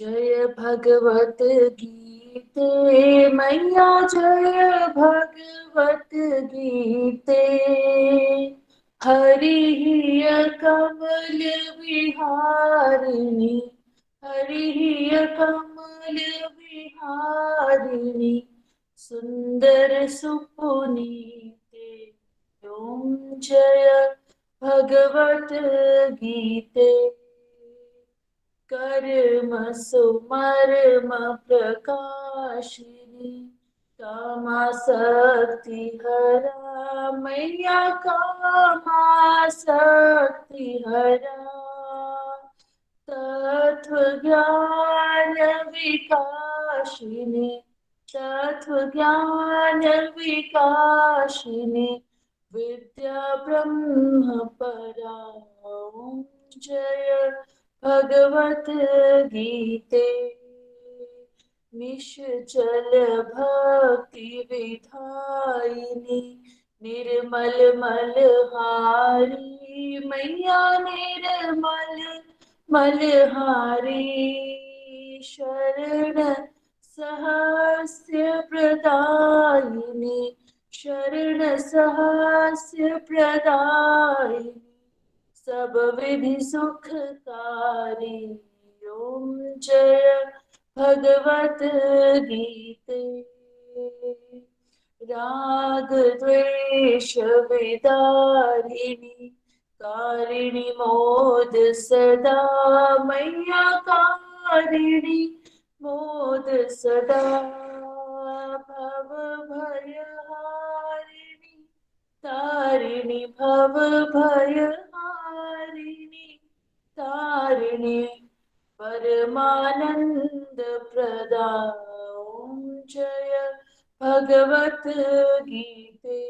जय भगवत गीते मैया जय भगवत गीते। हरि कमल विहारिणी हरि कमल विहारिणी सुंदर सुपुनीते। ओम जय भगवत गीते। कर्म सुमर्म प्रकाशिनी कामासक्ति हरा मैया कामासक्ति हरा। तत्व ज्ञान विकाशिनी तत्व ज्ञान विकाशिनी विद्या ब्रह्म परा। ओम जय भगवत गीते। निश्चल भक्ति विधायिनी निर्मल मलहारी मैया निर्मल मलहारी। शरण सहस्य प्रदायिनी शरण सहस्य प्रदायिनी सब विधि सुखकारी। ओम जय भगवत गीते। राग द्वेष विदारिणी कारिणी मोद सदा मैया कारिणी मोद सदा। भव भयहारिणी तारिणी भव भयहारिणी तारिणी परमानंद प्रदा। ओम जय भगवत गीते।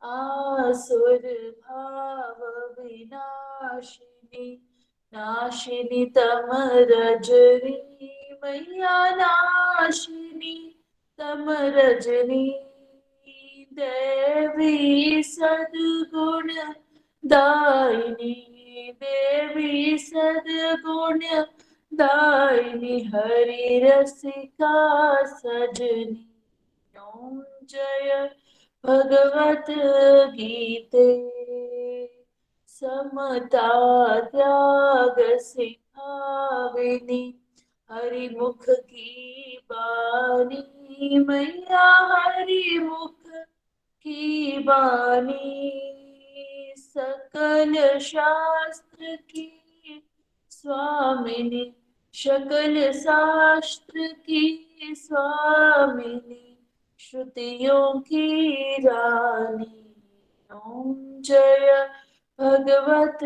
आसुर भाव विनाशिनी नाशिनी तम रजनी मैया नाशिनी तम रजनी। देवी सद्गुण दायिनी देवी सद्गुण दायिनी हरि रसिका सजनी। ओम जय भगवत गीते। समता त्याग सिखाविनी हरि मुख की बानी मैया हरि मुख की बानी। सकल शास्त्र की स्वामिनी सकल शास्त्र की स्वामिनी श्रुतियों की रानी। ओम जय भगवत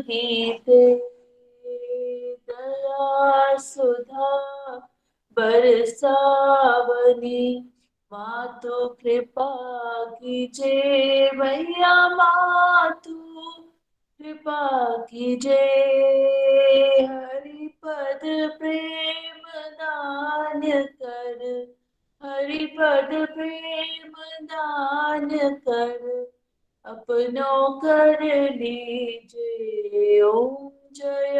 गीते। दया सुधा बरसावनी मातु कृपा कीजे मैया मातु कृपा कीजे। हरिपद प्रेम दान कर हरिपद प्रेम दान कर अपनों कर लीजे। ओम जय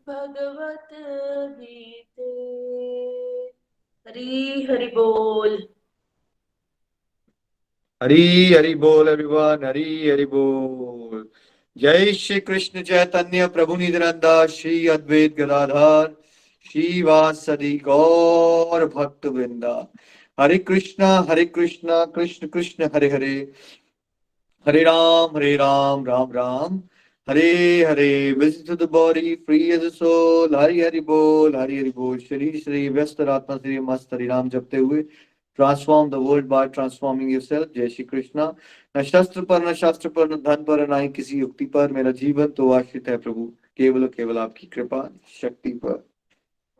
भगवत गीते। हरि हरि बोल। हरी हरि बोल एवरीवन, हरी हरि बोल। जय श्री कृष्ण चैतन्य प्रभु नित्यानंद श्री अद्वैत गदाधर श्रीवासदि गौर भक्त वृंदा। Hare Krishna Krishna Krishna Hare Hare Hare Ram Ram Ram Hare Hare. Visit to the body free as a soul. Hari Hari बोल। शरीर श्री व्यस्त आत्मा श्री मस्त हरि नाम जपते हुए transform the world by transforming yourself. जय श्री कृष्णा। न शस्त्र पर न शास्त्र पर न धन पर न ही किसी युक्ति पर मेरा जीवन तो आश्रित है प्रभु केवल केवल आपकी कृपा शक्ति पर।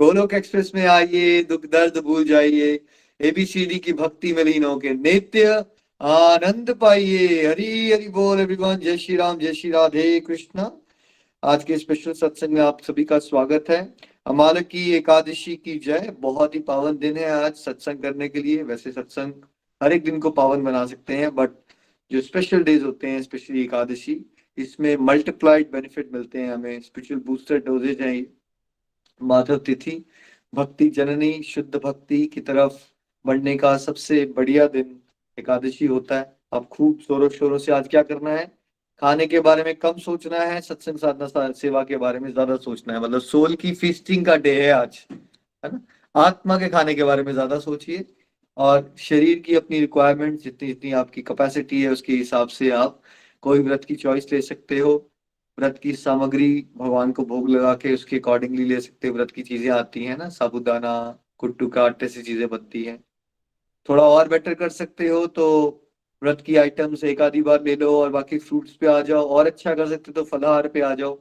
गोलोक एक्सप्रेस में आइए, दुख दर्द भूल जाइए, एबीसीडी की भक्ति में लीन होके नित्य आनंद पाइए। हरी हरि बोल एवरीवन। जय श्री राम, जय श्री राधे कृष्णा। आज के स्पेशल सत्संग में आप सभी का स्वागत है। अमाल की एकादशी की जय। बहुत ही पावन दिन है आज सत्संग करने के लिए। वैसे सत्संग हर एक दिन को पावन बना सकते हैं, बट जो स्पेशल डेज होते हैं, स्पेशली एकादशी, इसमें मल्टीप्लाइड बेनिफिट मिलते हैं हमें। स्पिरिचुअल बूस्टर डोजेज है ये। माधव तिथि भक्ति जननी शुद्ध भक्ति की तरफ बढ़ने का सबसे बढ़िया दिन एकादशी होता है। अब खूब जोरों शोरों से आज क्या करना है, खाने के बारे में कम सोचना है, सत्संग साधना सेवा के बारे में ज्यादा सोचना है। मतलब सोल की फीस्टिंग का डे है आज, है ना। आत्मा के खाने के बारे में ज्यादा सोचिए और शरीर की अपनी रिक्वायरमेंट जितनी जितनी आपकी कैपेसिटी है उसके हिसाब से आप कोई व्रत की चॉइस ले सकते हो। व्रत की सामग्री भगवान को भोग लगा के उसके अकॉर्डिंगली ले सकते हो। व्रत की चीजें आती हैं ना, साबूदाना, कुट्टू का आटे से चीजें बनती हैं। थोड़ा और बेटर कर सकते हो तो व्रत की आइटम्स एक आधी बार ले लो और बाकी फ्रूट्स पे आ जाओ। और अच्छा कर सकते हो तो फलाहार पे आ जाओ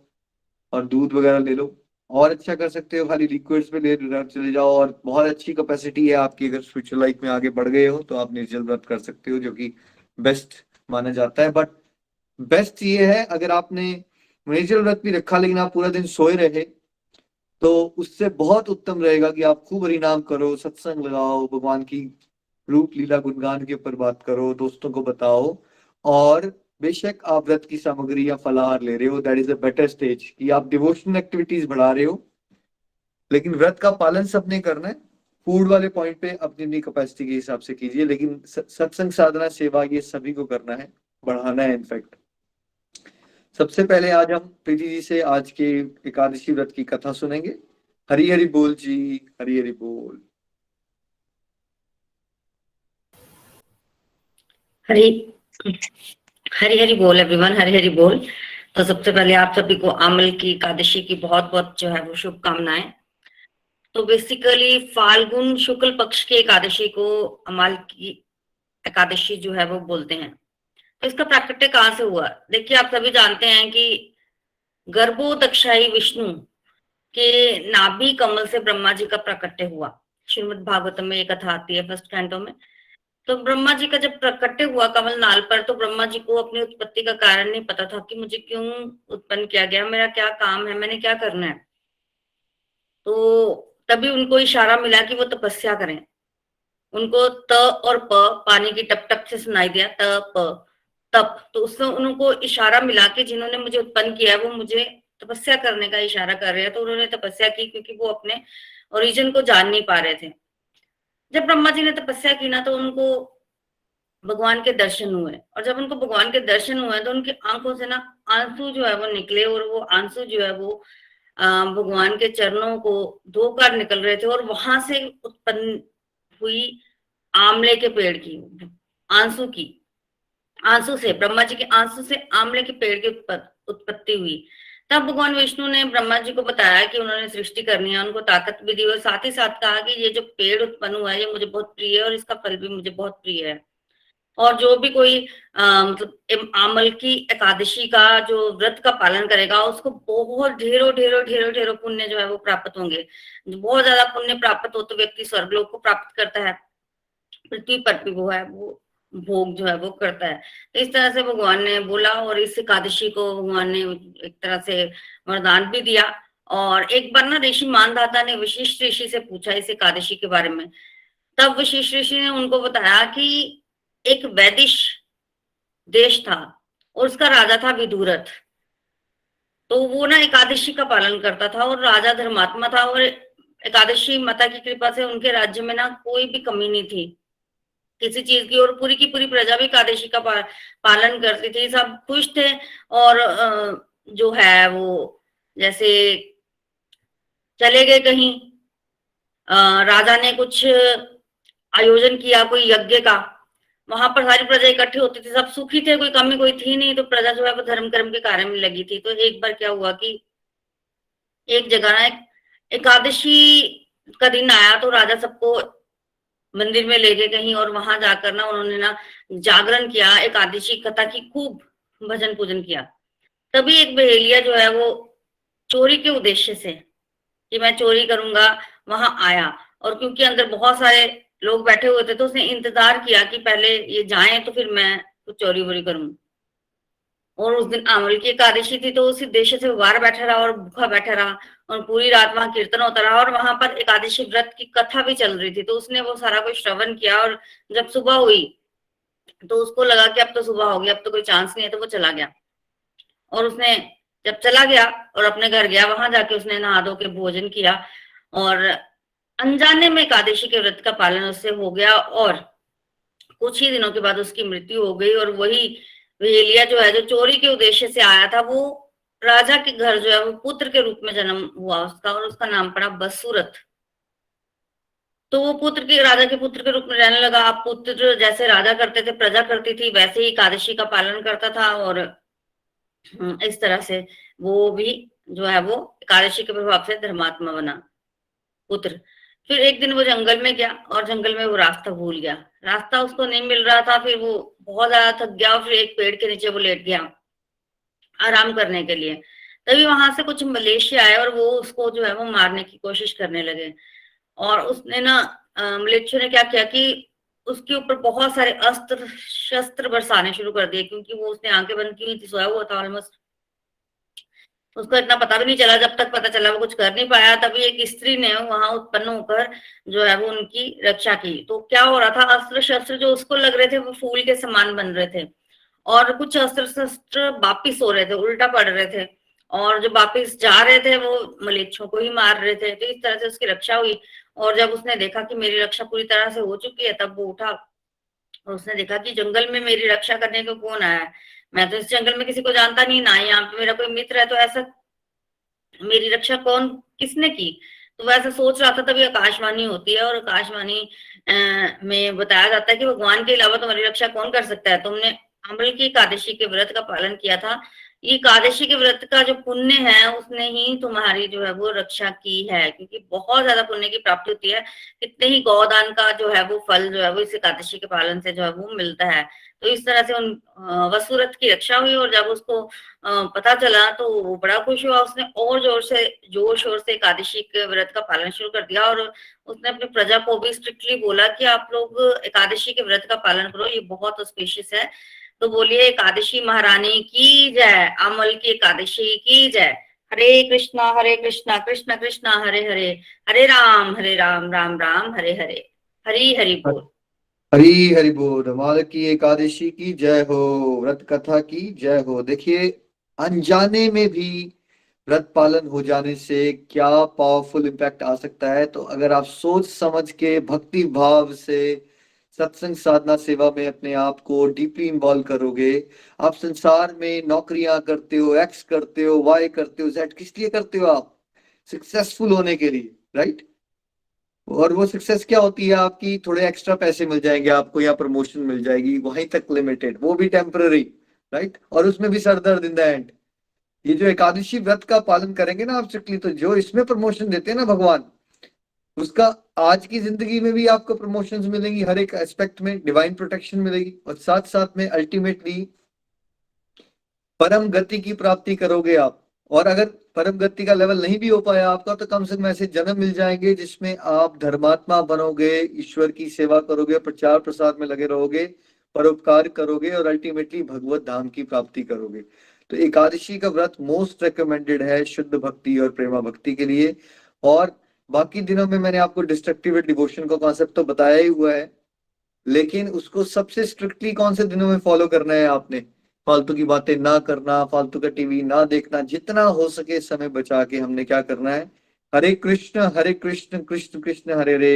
और दूध वगैरह ले लो। और अच्छा कर सकते हो खाली लिक्विड्स पे ले चले जाओ। और बहुत अच्छी कैपेसिटी है आपकी, अगर स्पिरिचुअल लाइफ में आगे बढ़ गए हो तो आप निर्जल व्रत कर सकते हो, जो कि बेस्ट माना जाता है। बट बेस्ट ये है अगर आपने निर्जल व्रत भी रखा लेकिन आप पूरा दिन सोए रहे तो उससे बहुत उत्तम रहेगा कि आप खूब हरिनाम करो, सत्संग लगाओ, भगवान की रूप लीला गुणगान के ऊपर बात करो, दोस्तों को बताओ। और बेशक आप व्रत की सामग्री या फलाहार ले रहे हो, that is a better stage कि आप डिवोशनल एक्टिविटीज बढ़ा रहे हो। लेकिन व्रत का पालन सबने करना है। फूड वाले पॉइंट पे अपनी अपनी कैपेसिटी के हिसाब से कीजिए, लेकिन सत्संग साधना सेवा ये सभी को करना है, बढ़ाना है इनफैक्ट। सबसे पहले आज हम प्रीति जी से आज के एकादशी व्रत की कथा सुनेंगे। हरी हरी बोल जी, हरी हरी बोल। हरी हरी हरी बोल एवरीवन, हरी हरी बोल। तो सबसे पहले आप सभी को आमल की एकादशी की बहुत बहुत जो है वो शुभकामनाएं। तो बेसिकली फाल्गुन शुक्ल पक्ष की एकादशी को अमाल की एकादशी जो है वो बोलते हैं। तो इसका प्राकट्य कहाँ से हुआ? देखिए, आप सभी जानते हैं कि गर्भोदक्षाई विष्णु के नाभि कमल से ब्रह्मा जी का प्राकट्य हुआ। श्रीमद् भागवतम में ये कथा आती है फर्स्ट कैंटो में। तो ब्रह्मा जी का जब प्रकट्य हुआ कमल नाल पर, तो ब्रह्मा जी को अपनी उत्पत्ति का कारण नहीं पता था कि मुझे क्यों उत्पन्न किया गया, मेरा क्या काम है, मैंने क्या करना है। तो तभी उनको इशारा मिला कि वो तपस्या करें। उनको त और प पानी की टप टप से सुनाई दिया, त प तप। तो उससे उनको इशारा मिला कि जिन्होंने मुझे उत्पन्न किया है वो मुझे तपस्या करने का इशारा कर रहे हैं। तो उन्होंने तपस्या की, क्योंकि वो अपने ओरिजिन को जान नहीं पा रहे थे। जब ब्रह्मा जी ने तपस्या की ना, तो उनको भगवान के दर्शन हुए। और जब उनको भगवान के दर्शन हुए तो उनकी आंखों से ना आंसू जो है वो निकले। और वो आंसू जो है वो भगवान के चरणों को धोकर निकल रहे थे। और वहां से उत्पन्न हुई आंवले के पेड़ की आंसू से, ब्रह्मा जी के आंसू से आंवले के पेड़ की उत्पत्ति हुई। तब भगवान विष्णु ने ब्रह्मा जी को बताया कि उन्होंने सृष्टि करनी है, उनको ताकत भी दी और साथ ही साथ कहा कि ये जो पेड़ उत्पन्न हुआ है ये मुझे बहुत प्रिय है और इसका फल भी मुझे बहुत प्रिय है। और जो भी कोई मतलब आमल की एकादशी का जो व्रत का पालन करेगा उसको बहुत ढेरों ढेरों ढेरों ढेरों पुण्य जो है वो प्राप्त होंगे। बहुत ज्यादा पुण्य प्राप्त हो तो व्यक्ति स्वर्गलोक को प्राप्त करता है, पृथ्वी पर भी वो है वो भोग जो है वो करता है। तो इस तरह से भगवान ने बोला और इस एकादशी को भगवान ने एक तरह से वरदान भी दिया। और एक बार ना ऋषि मानधाता ने वशिष्ठ ऋषि से पूछा इस एकादशी के बारे में। तब वशिष्ठ ऋषि ने उनको बताया कि एक वैदिश देश था और उसका राजा था विदुरथ। तो वो ना एकादशी का पालन करता था और राजा धर्मात्मा था। और एकादशी माता की कृपा से उनके राज्य में ना कोई भी कमी नहीं थी किसी चीज की। और पूरी की पूरी प्रजा भी एकादशी का पालन करती थी, सब खुश थे। और जो है वो जैसे चले गए कहीं, राजा ने कुछ आयोजन किया कोई यज्ञ का, वहां पर सारी प्रजा इकट्ठी होती थी, सब सुखी थे, कोई कमी कोई थी नहीं। तो प्रजा जो है वो धर्म कर्म के कार्य में लगी थी। तो एक बार क्या हुआ कि एक जगह ना एकादशी का दिन आया तो राजा सबको मंदिर में ले गए कहीं और वहां जाकर ना उन्होंने ना जागरण किया, एकादशी कथा की खूब भजन पूजन किया। तभी एक बहेलिया जो है वो चोरी के उद्देश्य से कि मैं चोरी करूंगा वहां आया। और क्योंकि अंदर बहुत सारे लोग बैठे हुए थे तो उसने इंतजार किया कि पहले ये जाएं तो फिर मैं कुछ चोरी वोरी करूं। और उस दिन आमल की एकादशी थी तो उसी उद्देश्य से बाहर बैठा रहा और भूखा बैठा रहा और पूरी रात वहां कीर्तन होता रहा। और वहां पर एकादशी व्रत की कथा भी चल रही थी तो उसने वो सारा कुछ श्रवण किया। और जब सुबह हुई तो उसको लगा कि अब तो सुबह हो गई, अब तो कोई चांस नहीं है, तो वो चला गया। और उसने जब चला गया और अपने घर गया, वहां जाके उसने नहा धो के भोजन किया और अनजाने में एकादशी के व्रत का पालन उससे हो गया और कुछ ही दिनों के बाद उसकी मृत्यु हो गई। और वही वेलिया जो है, जो चोरी के उद्देश्य से आया था, वो राजा के घर जो है वो पुत्र के रूप में जन्म हुआ उसका, और उसका नाम पड़ा बसूरत। तो वो पुत्र के राजा के पुत्र के रूप में रहने लगा। अब पुत्र जैसे राजा करते थे, प्रजा करती थी, वैसे ही एकादशी का पालन करता था और इस तरह से वो भी जो है वो एकादशी के प्रभाव से धर्मात्मा बना पुत्र। फिर एक दिन वो जंगल में गया और जंगल में वो रास्ता भूल गया, रास्ता उसको नहीं मिल रहा था। फिर वो बहुत ज्यादा थक गया और फिर एक पेड़ के नीचे वो लेट गया आराम करने के लिए। तभी वहां से कुछ मलेशिया आए और वो उसको जो है वो मारने की कोशिश करने लगे। और उसने ना मलेच्छियों ने क्या किया कि उसके ऊपर बहुत सारे अस्त्र शस्त्र बरसाने शुरू कर दिए, क्योंकि वो उसने आंखें बंद की हुई थी, सोया हुआ था ऑलमोस्ट। उसको इतना पता भी नहीं चला, जब तक पता चला वो कुछ कर नहीं पाया। तभी एक स्त्री ने वहां उत्पन्न होकर जो है वो उनकी रक्षा की। तो क्या हो रहा था, अस्त्र शस्त्र जो उसको लग रहे थे वो फूल के समान बन रहे थे, और कुछ अस्त्र शस्त्र वापिस हो रहे थे, उल्टा पड़ रहे थे, और जो वापिस जा रहे थे वो मलेच्छों को ही मार रहे थे। तो इस तरह से उसकी रक्षा हुई। और जब उसने देखा कि मेरी रक्षा पूरी तरह से हो चुकी है, तब वो उठा और उसने देखा कि जंगल में मेरी रक्षा करने को कौन आया है। मैं तो इस जंगल में किसी को जानता नहीं, ना यहाँ पे मेरा कोई मित्र है, तो ऐसा मेरी रक्षा कौन किसने की। तो वो ऐसा सोच रहा था। तभी आकाशवाणी होती है और आकाशवाणी में बताया जाता है कि भगवान के अलावा तुम्हारी रक्षा कौन कर सकता है। तुमने अम्ल की एकादशी के व्रत का पालन किया था, ये एकादशी के व्रत का जो पुण्य है उसने ही तुम्हारी जो है वो रक्षा की है, क्योंकि बहुत ज्यादा पुण्य की प्राप्ति होती है। कितने ही गौदान का जो है वो फल जो है वो इस एकादशी के पालन से जो है वो मिलता है। तो इस तरह से उन वसुरथ की रक्षा हुई। और जब उसको पता चला तो वो बड़ा खुश हुआ। उसने और जोर शोर से एकादशी के व्रत का पालन शुरू कर दिया और उसने अपनी प्रजा को भी स्ट्रिक्टली बोला कि आप लोग एकादशी के व्रत का पालन करो, ये बहुत ऑस्पिशियस है। तो बोलिए एकादशी महारानी की जय, अमल की एकादशी की जय। हरे कृष्णा कृष्ण कृष्णा हरे हरे, हरे राम राम राम हरे हरे। हरि हरि बोल। हरी हरि बोल। माल की एकादशी की जय हो, व्रत कथा की जय हो। देखिए, अनजाने में भी व्रत पालन हो जाने से क्या पावरफुल इम्पैक्ट आ सकता है। तो अगर आप सोच समझ के भक्ति भाव से सत्संग साधना सेवा में अपने आप को डीपली इन्वॉल्व करोगे, आप संसार में नौकरियां करते हो, एक्स करते हो, वाई करते हो, जेड किस लिए करते हो? आप सक्सेसफुल होने के लिए, राइट? और वो सक्सेस क्या होती है आपकी? थोड़े एक्स्ट्रा पैसे मिल जाएंगे आपको या प्रमोशन मिल जाएगी, वहीं तक लिमिटेड, वो भी टेम्पररी, राइट? और उसमें भी सर दर्द इन द एंड। ये जो एकादशी व्रत का पालन करेंगे ना आप स्ट्रिक्टली, तो जो इसमें प्रमोशन देते हैं ना भगवान, उसका आज की जिंदगी में भी आपको प्रमोशंस मिलेंगी, हर एक एस्पेक्ट में डिवाइन प्रोटेक्शन मिलेगी, और साथ साथ में अल्टीमेटली परम गति की प्राप्ति करोगे आप। और अगर परम गति का लेवल नहीं भी हो पाया आपका, तो कम से कम ऐसे जन्म मिल जाएंगे जिसमें आप धर्मात्मा बनोगे, ईश्वर की सेवा करोगे, प्रचार प्रसार में लगे रहोगे, परोपकार करोगे और अल्टीमेटली भगवत धाम की प्राप्ति करोगे। तो एकादशी का व्रत मोस्ट रिकमेंडेड है शुद्ध भक्ति और प्रेमा भक्ति के लिए। और बाकी दिनों में मैंने आपको डिस्ट्रक्टिव डिवोशन का कॉन्सेप्ट तो बताया ही हुआ है, लेकिन उसको सबसे स्ट्रिक्टली कौन से दिनों में फॉलो करना है आपने? फालतू की बातें ना करना, फालतू का टीवी ना देखना, जितना हो सके समय बचा के हमने क्या करना है? हरे कृष्ण कृष्ण कृष्ण हरे हरे,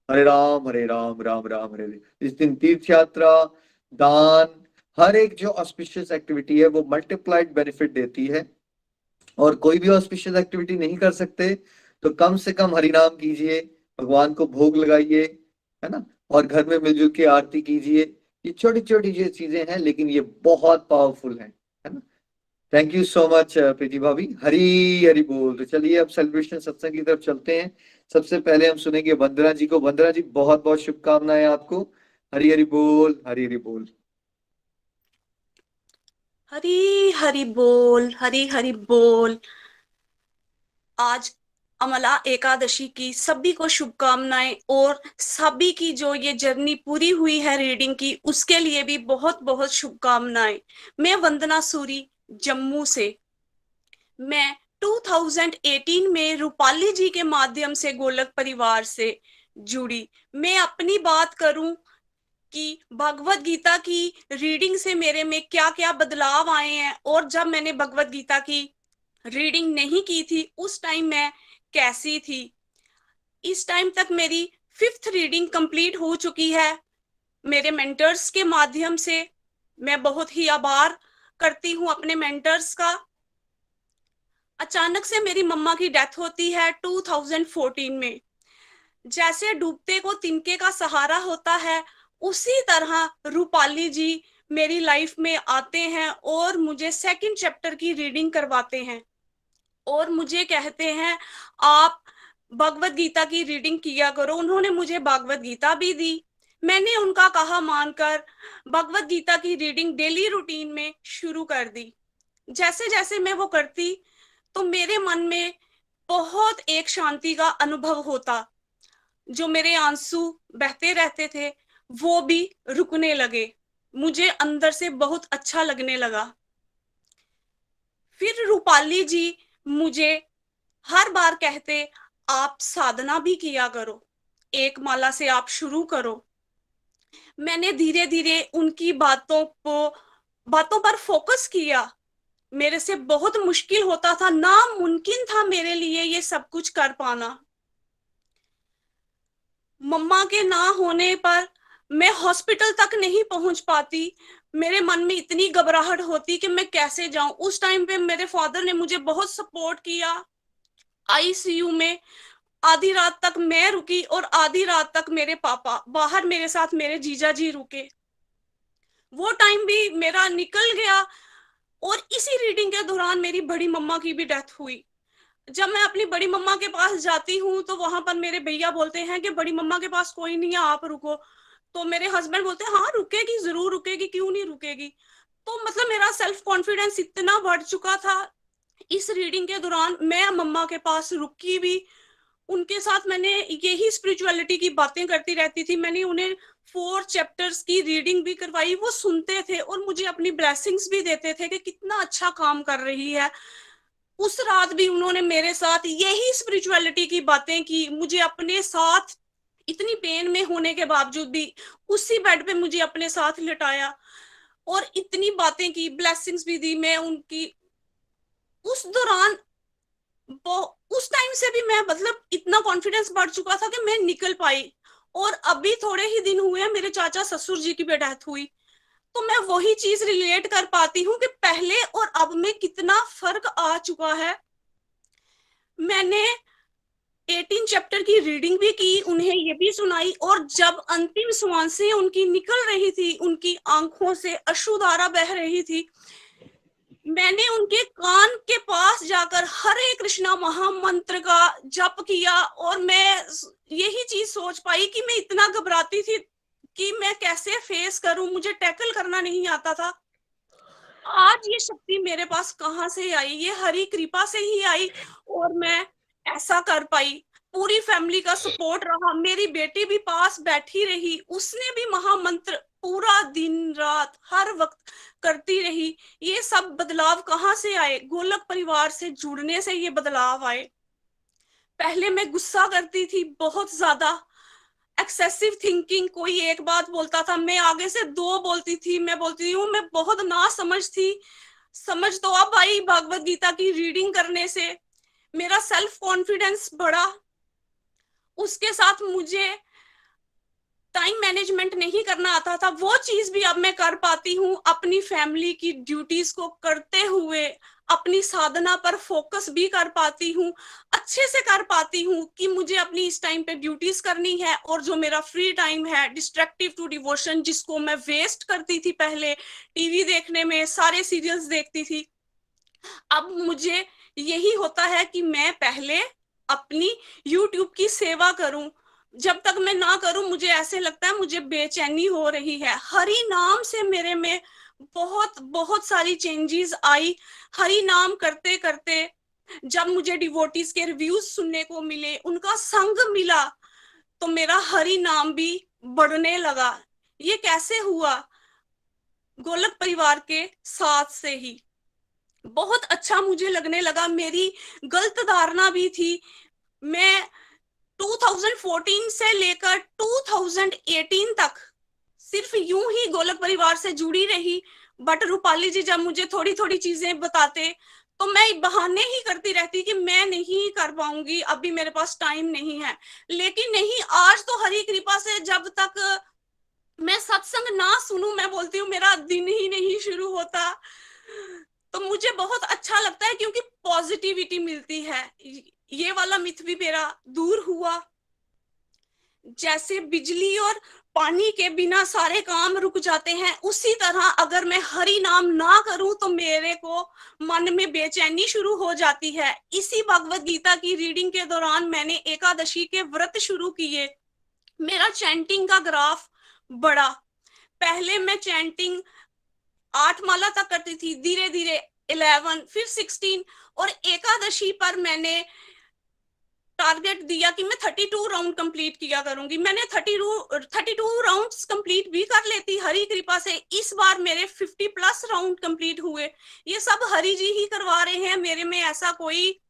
हरे राम राम राम हरे हरे। इस दिन तीर्थ यात्रा, दान, हर एक जो ऑस्पिशियस एक्टिविटी है वो मल्टीप्लाइड बेनिफिट देती है। और कोई भी ऑस्पिशियस एक्टिविटी नहीं कर सकते तो कम से कम हरिनाम कीजिए, भगवान को भोग लगाइए, है ना? और घर में मिलजुल के आरती कीजिए। ये छोटी छोटी जो चीजें हैं, लेकिन ये बहुत पावरफुल है ना? थैंक यू सो मच प्रीति भाभी। हरी हरी बोल। तो चलिए अब सेलिब्रेशन सत्संग की तरफ चलते हैं। सबसे पहले हम सुनेंगे वंदना जी को। वंदना जी, बहुत बहुत शुभकामनाएं आपको। हरी हरी बोल, हरी हरी बोल। हरी हरी बोल, हरी हरी बोल। आज अमला एकादशी की सभी को शुभकामनाएं, और सभी की जो ये जर्नी पूरी हुई है रीडिंग की, उसके लिए भी बहुत बहुत शुभकामनाएं। मैं वंदना सूरी, जम्मू से। मैं 2018 में रूपाली जी के माध्यम से गोलक परिवार से जुड़ी। मैं अपनी बात करूं कि भगवत गीता की रीडिंग से मेरे में क्या क्या बदलाव आए हैं, और जब मैंने भगवत गीता की रीडिंग नहीं की थी उस टाइम मैं कैसी थी। इस टाइम तक मेरी 5th रीडिंग कंप्लीट हो चुकी है मेरे मेंटर्स के माध्यम से। मैं बहुत ही आभार करती हूँ अपने मेंटर्स का। अचानक से मेरी मम्मा की डेथ होती है 2014 में। जैसे डूबते को तिनके का सहारा होता है, उसी तरह रूपाली जी मेरी लाइफ में आते हैं और मुझे 2nd चैप्टर की रीडिंग करवाते हैं और मुझे कहते हैं आप भगवत गीता की रीडिंग किया करो। उन्होंने मुझे भगवत गीता भी दी। मैंने उनका कहा मानकर भगवत गीता की रीडिंग डेली रूटीन में शुरू कर दी। जैसे जैसे मैं वो करती तो मेरे मन में बहुत एक शांति का अनुभव होता। जो मेरे आंसू बहते रहते थे वो भी रुकने लगे। मुझे अंदर से बहुत अच्छा लगने लगा। फिर रूपाली जी मुझे हर बार कहते आप साधना भी किया करो, एक माला से आप शुरू करो। मैंने धीरे धीरे उनकी बातों पर फोकस किया। मेरे से बहुत मुश्किल होता था, नामुमकिन था मेरे लिए ये सब कुछ कर पाना। मम्मा के ना होने पर मैं हॉस्पिटल तक नहीं पहुंच पाती। मेरे मन में इतनी घबराहट होती कि मैं कैसे जाऊं। उस टाइम पे मेरे फादर ने मुझे बहुत सपोर्ट किया। आईसीयू में आधी रात तक मैं रुकी और आधी रात तक मेरे पापा बाहर मेरे साथ मेरे जीजा जी रुके। वो टाइम भी मेरा निकल गया और इसी रीडिंग के दौरान मेरी बड़ी मम्मा की भी डेथ हुई। जब मैं अपनी बड़ी मम्मा के पास जाती हूँ तो वहां पर मेरे भैया बोलते हैं कि बड़ी मम्मा के पास कोई नहीं है, आप रुको। तो मेरे हस्बैंड बोलते हैं हाँ रुकेगी, जरूर रुकेगी, क्यों नहीं रुकेगी। तो मतलब मेरा सेल्फ कॉन्फिडेंस इतना बढ़ चुका था। इस रीडिंग के दौरान मैं मम्मा के पास रुकी भी। उनके साथ मैंने यही स्पिरिचुअलिटी की बातें करती रहती थी। मैंने उन्हें 4 चैप्टर्स की रीडिंग भी करवाई। वो सुनते थे और मुझे अपनी ब्लेसिंग्स भी देते थे कि कितना अच्छा काम कर रही है। उस रात भी उन्होंने मेरे साथ यही स्पिरिचुअलिटी की बातें की। मुझे अपने साथ इतनी पेन में होने के बावजूद भी उसी बेड पे मुझे अपने साथ लिटाया और इतनी बातें की, ब्लेसिंग्स भी दी मैं उनकी। उस दौरान उस टाइम से भी मैं मतलब इतना कॉन्फिडेंस बढ़ चुका था कि मैं निकल पाई। और अभी थोड़े ही दिन हुए हैं मेरे चाचा ससुर जी की भी डेथ हुई, तो मैं वही चीज रिलेट कर पाती हूँ कि पहले और अब में कितना फर्क आ चुका है। मैंने 18 चैप्टर की रीडिंग भी की, उन्हें ये भी सुनाई। और जब अंतिम सांसें उनकी निकल रही थी, उनकी आंखों से अश्रुधारा बह रही थी, मैंने उनके कान के पास जाकर हरे कृष्णा महामंत्र का जप किया। और मैं यही चीज सोच पाई कि मैं इतना घबराती थी कि मैं कैसे फेस करूं, मुझे टैकल करना नहीं आता था। आज ये शक्ति मेरे पास कहां से आई? ये हरी कृपा से ही आई और मैं ऐसा कर पाई। पूरी फैमिली का सपोर्ट रहा। मेरी बेटी भी पास बैठी रही, उसने भी महामंत्र पूरा दिन रात हर वक्त करती रही। ये सब बदलाव कहां से आए? गोलक परिवार से जुड़ने से ये बदलाव आए। पहले मैं गुस्सा करती थी बहुत ज्यादा, एक्सेसिव थिंकिंग। कोई एक बात बोलता था मैं आगे से 2 बोलती थी। मैं बोलती हूँ मैं बहुत ना समझ थी। समझ तो अब आई भगवत गीता की रीडिंग करने से। मेरा सेल्फ कॉन्फिडेंस बढ़ा। उसके साथ मुझे टाइम मैनेजमेंट नहीं करना आता था, वो चीज भी अब मैं कर पाती हूँ। अपनी फैमिली की ड्यूटीज को करते हुए अपनी साधना पर फोकस भी कर पाती हूँ, अच्छे से कर पाती हूँ कि मुझे अपनी इस टाइम पे ड्यूटीज करनी है। और जो मेरा फ्री टाइम है डिस्ट्रक्टिव टू डिवोशन, जिसको मैं वेस्ट करती थी पहले टीवी देखने में, सारे सीरियल्स देखती थी, अब मुझे यही होता है कि मैं पहले अपनी YouTube की सेवा करूं। जब तक मैं ना करूं मुझे ऐसे लगता है मुझे बेचैनी हो रही है। हरि नाम से मेरे में बहुत बहुत सारी चेंजेस आई। हरि नाम करते करते जब मुझे डिवोटीज के रिव्यूज सुनने को मिले, उनका संग मिला, तो मेरा हरि नाम भी बढ़ने लगा। ये कैसे हुआ? गोलक परिवार के साथ से ही बहुत अच्छा मुझे लगने लगा। मेरी गलत धारणा भी थी। मैं 2014 से लेकर 2018 तक सिर्फ यूं ही गोलक परिवार से जुड़ी रही। बट रूपाली जी जब मुझे थोड़ी थोड़ी चीजें बताते तो मैं बहाने ही करती रहती कि मैं नहीं कर पाऊंगी, अभी मेरे पास टाइम नहीं है। लेकिन नहीं, आज तो हरी कृपा से जब तक मैं सत्संग ना सुनूं, मैं बोलती हूँ मेरा दिन ही नहीं शुरू होता। तो मुझे बहुत अच्छा लगता है क्योंकि पॉजिटिविटी मिलती है। ये वाला मिथ भी मेरा दूर हुआ। जैसे बिजली और पानी के बिना सारे काम रुक जाते हैं, उसी तरह अगर मैं हरि नाम ना करूं तो मेरे को मन में बेचैनी शुरू हो जाती है। इसी भगवत गीता की रीडिंग के दौरान मैंने एकादशी के व्रत शुरू किए। मेरा चैंटिंग का ग्राफ बढ़ा। पहले मैं चैंटिंग 8 माला तक करती थी, धीरे धीरे 11, फिर 16, और एकादशी पर मैंने टारगेट दिया कि मैं 32 राउंड कंप्लीट किया करूंगी। मैंने 32 राउंड्स कंप्लीट भी कर लेती हरी कृपा से। इस बार मेरे 50+ राउंड कंप्लीट हुए। ये सब हरि जी ही करवा रहे हैं, मेरे में ऐसा कोई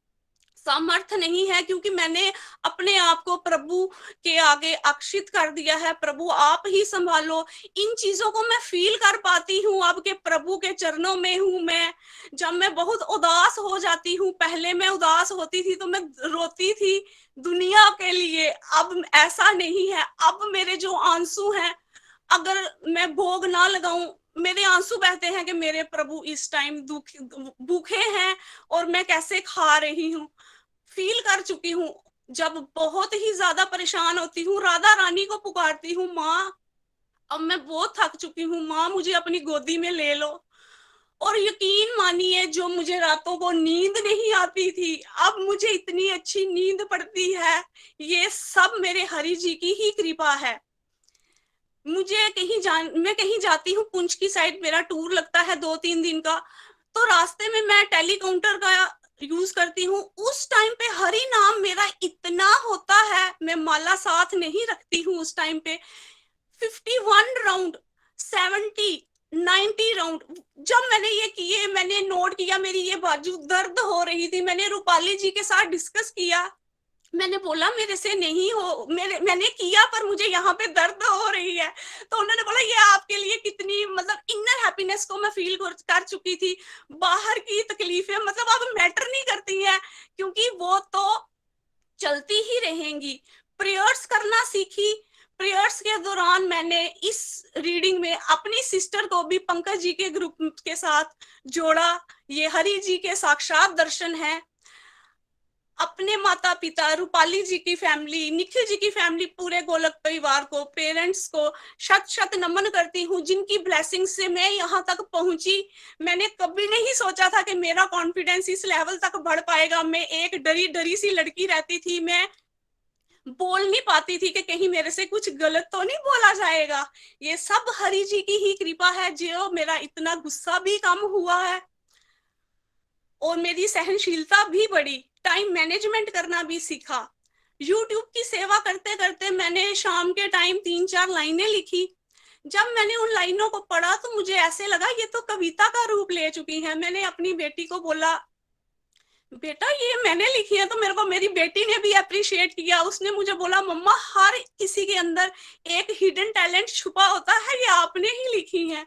सामर्थ्य नहीं है, क्योंकि मैंने अपने आप को प्रभु के आगे अक्षित कर दिया है। प्रभु आप ही संभालो। इन चीजों को मैं फील कर पाती हूँ अब के प्रभु के चरणों में हूँ मैं। जब मैं बहुत उदास हो जाती हूँ, पहले मैं उदास होती थी तो मैं रोती थी दुनिया के लिए, अब ऐसा नहीं है। अब मेरे जो आंसू हैं, अगर मैं भोग ना लगाऊं, मेरे आंसू बहते हैं कि मेरे प्रभु इस टाइम भूखे हैं और मैं कैसे खा रही हूँ। फील कर चुकी हूँ। जब बहुत ही ज्यादा परेशान होती हूँ, राधा रानी को पुकारती हूँ, माँ अब मैं बहुत थक चुकी हूँ, माँ मुझे अपनी गोदी में ले लो। और यकीन मानिए, जो मुझे रातों को नींद नहीं आती थी, अब मुझे इतनी अच्छी नींद पड़ती है। ये सब मेरे हरि जी की ही कृपा है। मुझे मैं कहीं जाती हूँ, पुंछ की साइड मेरा टूर लगता है 2-3 दिन का, तो रास्ते में मैं टेलीकाउंटर का यूज करती हूँ। उस टाइम पे हरि नाम मेरा इतना होता है, मैं माला साथ नहीं रखती हूँ उस टाइम पे। 51 राउंड, 70, 90 राउंड जब मैंने ये किए, मैंने नोट किया, मेरी ये बाजू दर्द हो रही थी। मैंने रूपाली जी के साथ डिस्कस किया, मैंने बोला मेरे से नहीं हो, मैंने किया पर मुझे यहाँ पे दर्द हो रही है। तो उन्होंने बोला ये आपके लिए कितनी, मतलब इनर हैप्पीनेस को मैं फील कर चुकी थी। बाहर की तकलीफें मतलब अब मैटर नहीं करती हैं, क्योंकि वो तो चलती ही रहेंगी। प्रेयर्स करना सीखी। प्रेयर्स के दौरान मैंने इस रीडिंग में अपनी सिस्टर को भी पंकज जी के ग्रुप के साथ जोड़ा। ये हरि जी के साक्षात दर्शन है। अपने माता पिता, रूपाली जी की फैमिली, निखिल जी की फैमिली, पूरे गोलक परिवार को, पेरेंट्स को शत शत नमन करती हूँ, जिनकी ब्लेसिंग से मैं यहाँ तक पहुंची। मैंने कभी नहीं सोचा था कि मेरा कॉन्फिडेंस इस लेवल तक बढ़ पाएगा। मैं एक डरी डरी सी लड़की रहती थी, मैं बोल नहीं पाती थी कि कहीं मेरे से कुछ गलत तो नहीं बोला जाएगा। ये सब हरि जी की ही कृपा है, जो मेरा इतना गुस्सा भी कम हुआ है और मेरी सहनशीलता भी बढ़ी। टाइम मैनेजमेंट करना भी सीखा। YouTube की सेवा करते करते मैंने शाम के टाइम 3-4 लाइनें लिखी। जब मैंने उन लाइनों को पढ़ा तो मुझे ऐसे लगा ये तो कविता का रूप ले चुकी है। मैंने अपनी बेटी को बोला, बेटा ये मैंने लिखी है। तो मेरे को मेरी बेटी ने भी अप्रिशिएट किया। उसने मुझे बोला, मम्मा हर किसी के अंदर एक हिडन टैलेंट छुपा होता है, ये आपने ही लिखी है।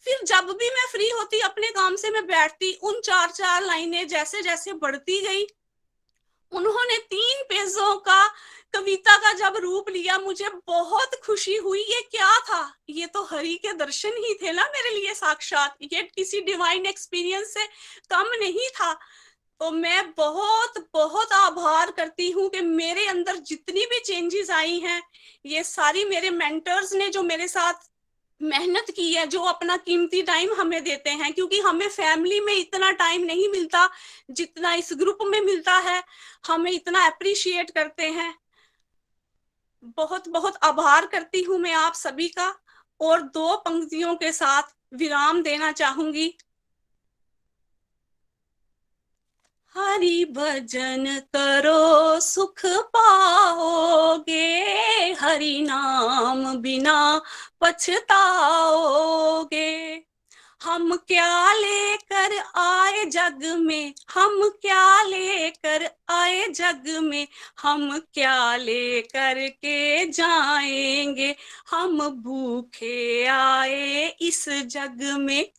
फिर जब भी मैं फ्री होती अपने काम से, मैं बैठती, उन 4-4 लाइनें जैसे जैसे बढ़ती गई, उन्होंने 3 पेजों का कविता का जब रूप लिया, मुझे बहुत खुशी हुई। ये क्या था? ये तो हरि के दर्शन ही थे ना मेरे लिए साक्षात। ये किसी डिवाइन एक्सपीरियंस से कम नहीं था। तो मैं बहुत बहुत आभार करती हूँ कि मेरे अंदर जितनी भी चेंजेस आई हैं, ये सारी मेरे मेंटर्स ने जो मेरे साथ मेहनत की है, जो अपना कीमती टाइम हमें देते हैं, क्योंकि हमें फैमिली में इतना टाइम नहीं मिलता जितना इस ग्रुप में मिलता है। हमें इतना अप्रिशिएट करते हैं। बहुत बहुत आभार करती हूँ मैं आप सभी का। और 2 पंक्तियों के साथ विराम देना चाहूंगी। हरि भजन करो सुख पाओगे, हरि नाम बिना पछताओगे। हम क्या लेकर आए जग में, हम क्या लेकर आए जग में, हम क्या लेकर के जाएंगे। हम भूखे आए इस जग में,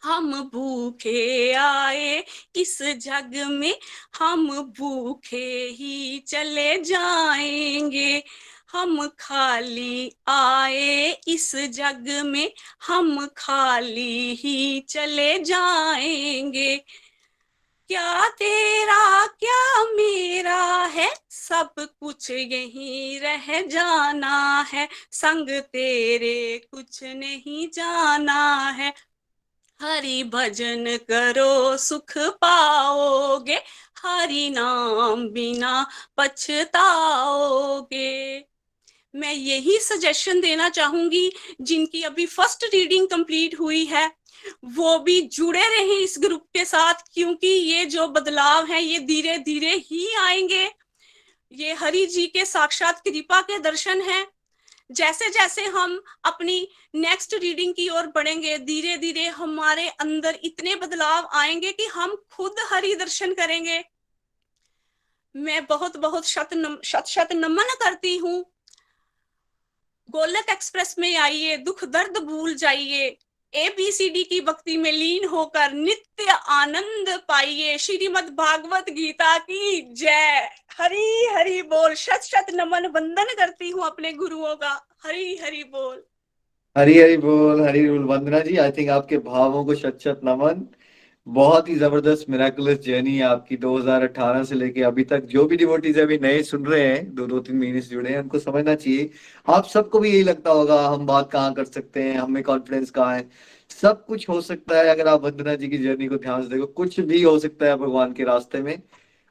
हम भूखे आए इस जग में, हम भूखे ही चले जाएंगे। हम खाली आए इस जग में, हम खाली ही चले जाएंगे। क्या तेरा क्या मेरा है, सब कुछ यहीं रह जाना है। संग तेरे कुछ नहीं जाना है। हरि भजन करो सुख पाओगे, हरि नाम बिना पछताओगे। मैं यही सजेशन देना चाहूंगी, जिनकी अभी फर्स्ट रीडिंग कंप्लीट हुई है वो भी जुड़े रहें इस ग्रुप के साथ, क्योंकि ये जो बदलाव है ये धीरे धीरे ही आएंगे। ये हरि जी के साक्षात कृपा के दर्शन हैं। जैसे जैसे हम अपनी नेक्स्ट रीडिंग की ओर बढ़ेंगे, धीरे धीरे हमारे अंदर इतने बदलाव आएंगे कि हम खुद हरि दर्शन करेंगे। मैं बहुत बहुत शत शत नमन करती हूँ। गोलक एक्सप्रेस में आइए, दुख दर्द भूल जाइए, ABCD की भक्ति में लीन होकर नित्य आनंद पाइए। श्रीमद् भागवत गीता की जय। हरि हरि बोल। शत शत नमन वंदन करती हूँ अपने गुरुओं का। हरि हरि बोल। हरी हरी बोल, हरी बोल। वंदना जी, आई थिंक आपके भावों को शत शत नमन। बहुत ही जबरदस्त मिराकुलस जर्नी है आपकी 2018 से लेके अभी तक। जो भी डिवोटीज अभी नए सुन रहे हैं, दो तीन महीने से जुड़े हैं, उनको समझना चाहिए। आप सबको भी यही लगता होगा हम बात कहाँ कर सकते हैं, हमें कॉन्फिडेंस कहाँ है। सब कुछ हो सकता है अगर आप वंदना जी की जर्नी को ध्यान से देखो। कुछ भी हो सकता है भगवान के रास्ते में।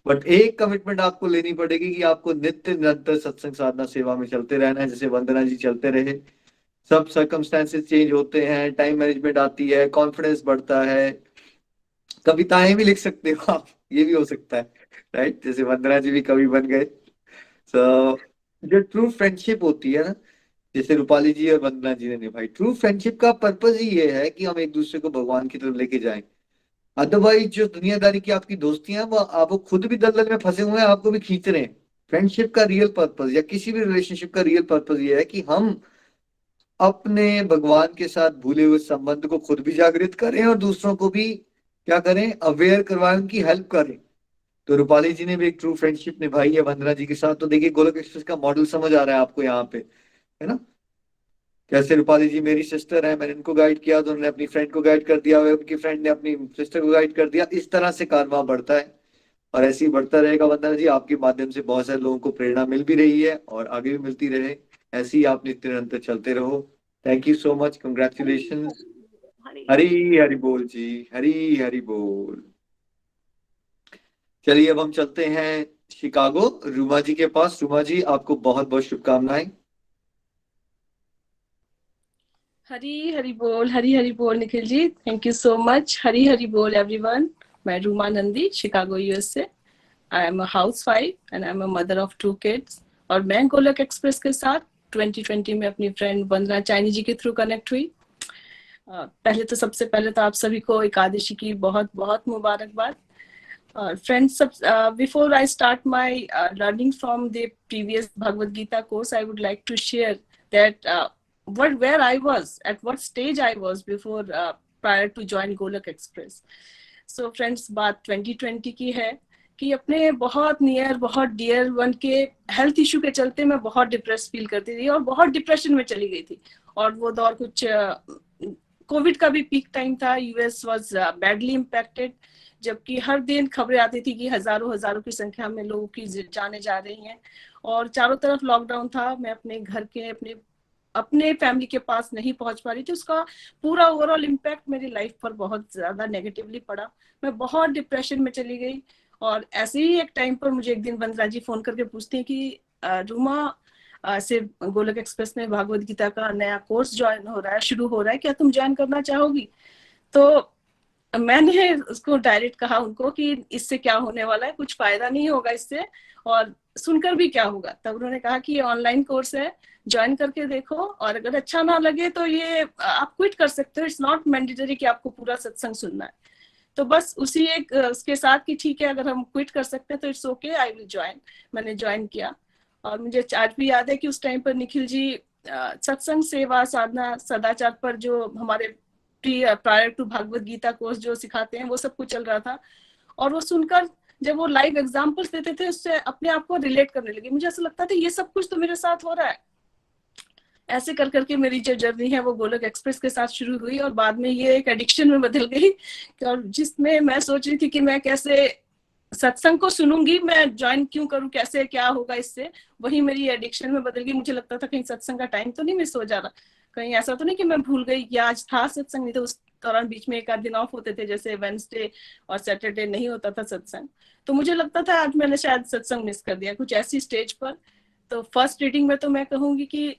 बट एक कमिटमेंट आपको लेनी पड़ेगी कि आपको नित्य निरंतर सत्संग साधना सेवा में चलते रहना है, जैसे वंदना जी चलते रहे। सब सर्कमस्टेंसेस चेंज होते हैं, टाइम मैनेजमेंट आती है, कॉन्फिडेंस बढ़ता है। कविताएं भी लिख सकते हो आप, ये भी हो सकता है, राइट? जैसे वंदना जी भी कवि बन गए। सो जो ट्रू फ्रेंडशिप होती है ना, जैसे रूपाली जी और वंदना जी ने निभाई, ट्रू फ्रेंडशिप का पर्पज ही ये है कि हम एक दूसरे को भगवान की तरफ लेके जाएं। अदरवाइज जो दुनियादारी की आपकी दोस्तियां, वो आप खुद भी दलदल में फंसे हुए हैं, आपको भी खींच रहे हैं। फ्रेंडशिप का रियल पर्पज या किसी भी रिलेशनशिप का रियल पर्पज ये है कि हम अपने भगवान के साथ भूले हुए संबंध को खुद भी जागृत करें और दूसरों को भी क्या करें, अवेयर करवाएं, उनकी हेल्प करें। तो रूपाली जी ने भी एक ट्रू फ्रेंडशिप निभाई है वंदना जी के साथ। तो देखिए, गोलोक एक्सप्रेस का मॉडल समझ आ रहा है आपको यहाँ पे, है ना? कैसे रूपाली जी मेरी सिस्टर है, मैंने इनको गाइड किया तो उन्होंने अपनी फ्रेंड को गाइड कर दिया, उनकी फ्रेंड ने अपनी सिस्टर को गाइड कर दिया। इस तरह से कारवां बढ़ता है और ऐसे ही बढ़ता रहेगा। वंदना जी, आपके माध्यम से बहुत सारे लोगों को प्रेरणा मिल भी रही है और आगे भी मिलती रहे। ऐसे ही आप नित्य निरंतर चलते रहो। Thank you so much, congratulation. Hari Hari बोल जी, हरी हरि बोल। चलिए अब हम चलते हैं शिकागो, रूमा जी के पास। रूमा जी, आपको बहुत बहुत शुभकामनाएं। हरी हरी बोल Nikhil ji, thank you so much. हरी बोल एवरीवन। मैं रूमा नंदी, शिकागो यूएस से। I am a housewife and I am a mother of 2 kids. और मैं गोलक एक्सप्रेस के साथ 2020 में अपनी फ्रेंड वंदना चाइनी जी के थ्रू कनेक्ट हुई। पहले तो सबसे पहले तो आप सभी को एकादशी की बहुत बहुत मुबारकबाद। Friends, before I start my learning from the previous Bhagavad Gita course, I would like to share that where I was, at what stage I was before prior to join Golak Express. So friends, बात 2020 की है कि अपने बहुत near, बहुत dear one के health issue के चलते मैं बहुत डिप्रेस फील करती थी और बहुत डिप्रेशन में चली गई थी। और वो दौर कुछ कोविड का भी पीक टाइम था। यूएस वाज बैडली इम्पैक्टेड, जबकि हर दिन खबरें आती थी कि हजारों की संख्या में लोगों की जाने जा रही हैं और चारों तरफ लॉकडाउन था। मैं अपने घर के अपने फैमिली के पास नहीं पहुंच पा रही थी। उसका पूरा ओवरऑल इम्पैक्ट मेरी लाइफ पर बहुत ज्यादा नेगेटिवली पड़ा। मैं बहुत डिप्रेशन में चली गई। और ऐसे ही एक टाइम पर मुझे एक दिन वंदना जी फोन करके पूछते हैं कि रूमा से गोलक एक्सप्रेस में भागवत गीता का नया कोर्स शुरू हो रहा है, क्या तुम ज्वाइन करना चाहोगी? तो मैंने उसको डायरेक्ट कहा उनको कि इससे क्या होने वाला है, कुछ फायदा नहीं होगा इससे, और सुनकर भी क्या होगा। तब उन्होंने कहा कि ये ऑनलाइन कोर्स है, ज्वाइन करके देखो, और अगर अच्छा ना लगे तो ये आप क्विट कर सकते हो। इट्स नॉट मैंडेटरी कि आपको पूरा सत्संग सुनना है। तो बस उसी एक उसके साथ कि ठीक है, अगर हम क्विट कर सकते हैं तो it's okay, I will join. मैंने ज्वाइन किया। और मुझे आज भी याद है कि उस टाइम पर निखिल जी सत्संग सेवा साधना सदाचार पर जो हमारे prior to Bhagavad Gita course जो सिखाते हैं वो सब कुछ चल रहा था। और वो सुनकर जब वो लाइव एग्जाम्पल्स देते थे उससे अपने आप को रिलेट करने लगी। मुझे ऐसा लगता था ये सब कुछ तो मेरे साथ हो रहा है। ऐसे कर करके मेरी जो जर्नी है वो गोलोक एक्सप्रेस के साथ शुरू हुई और बाद में ये एक एडिक्शन में बदल गई, और जिसमें मैं सोच रही थी कि मैं कैसे सत्संग को सुनूंगी, मैं ज्वाइन क्यों करूं, कैसे क्या होगा इससे, वही मेरी एडिक्शन में बदल गई। मुझे लगता था कहीं सत्संग का टाइम तो नहीं मिस हो जा रहा, कहीं ऐसा तो नहीं कि मैं भूल गई या आज था सत्संग, नहीं तो उस दौरान बीच में एक आध दिन ऑफ होते थे, जैसे वेडनेसडे और सैटरडे नहीं होता था सत्संग। तो मुझे लगता था आज मैंने शायद सत्संग मिस कर दिया कुछ ऐसी स्टेज पर। तो फर्स्ट रीडिंग में तो मैं कहूंगी कि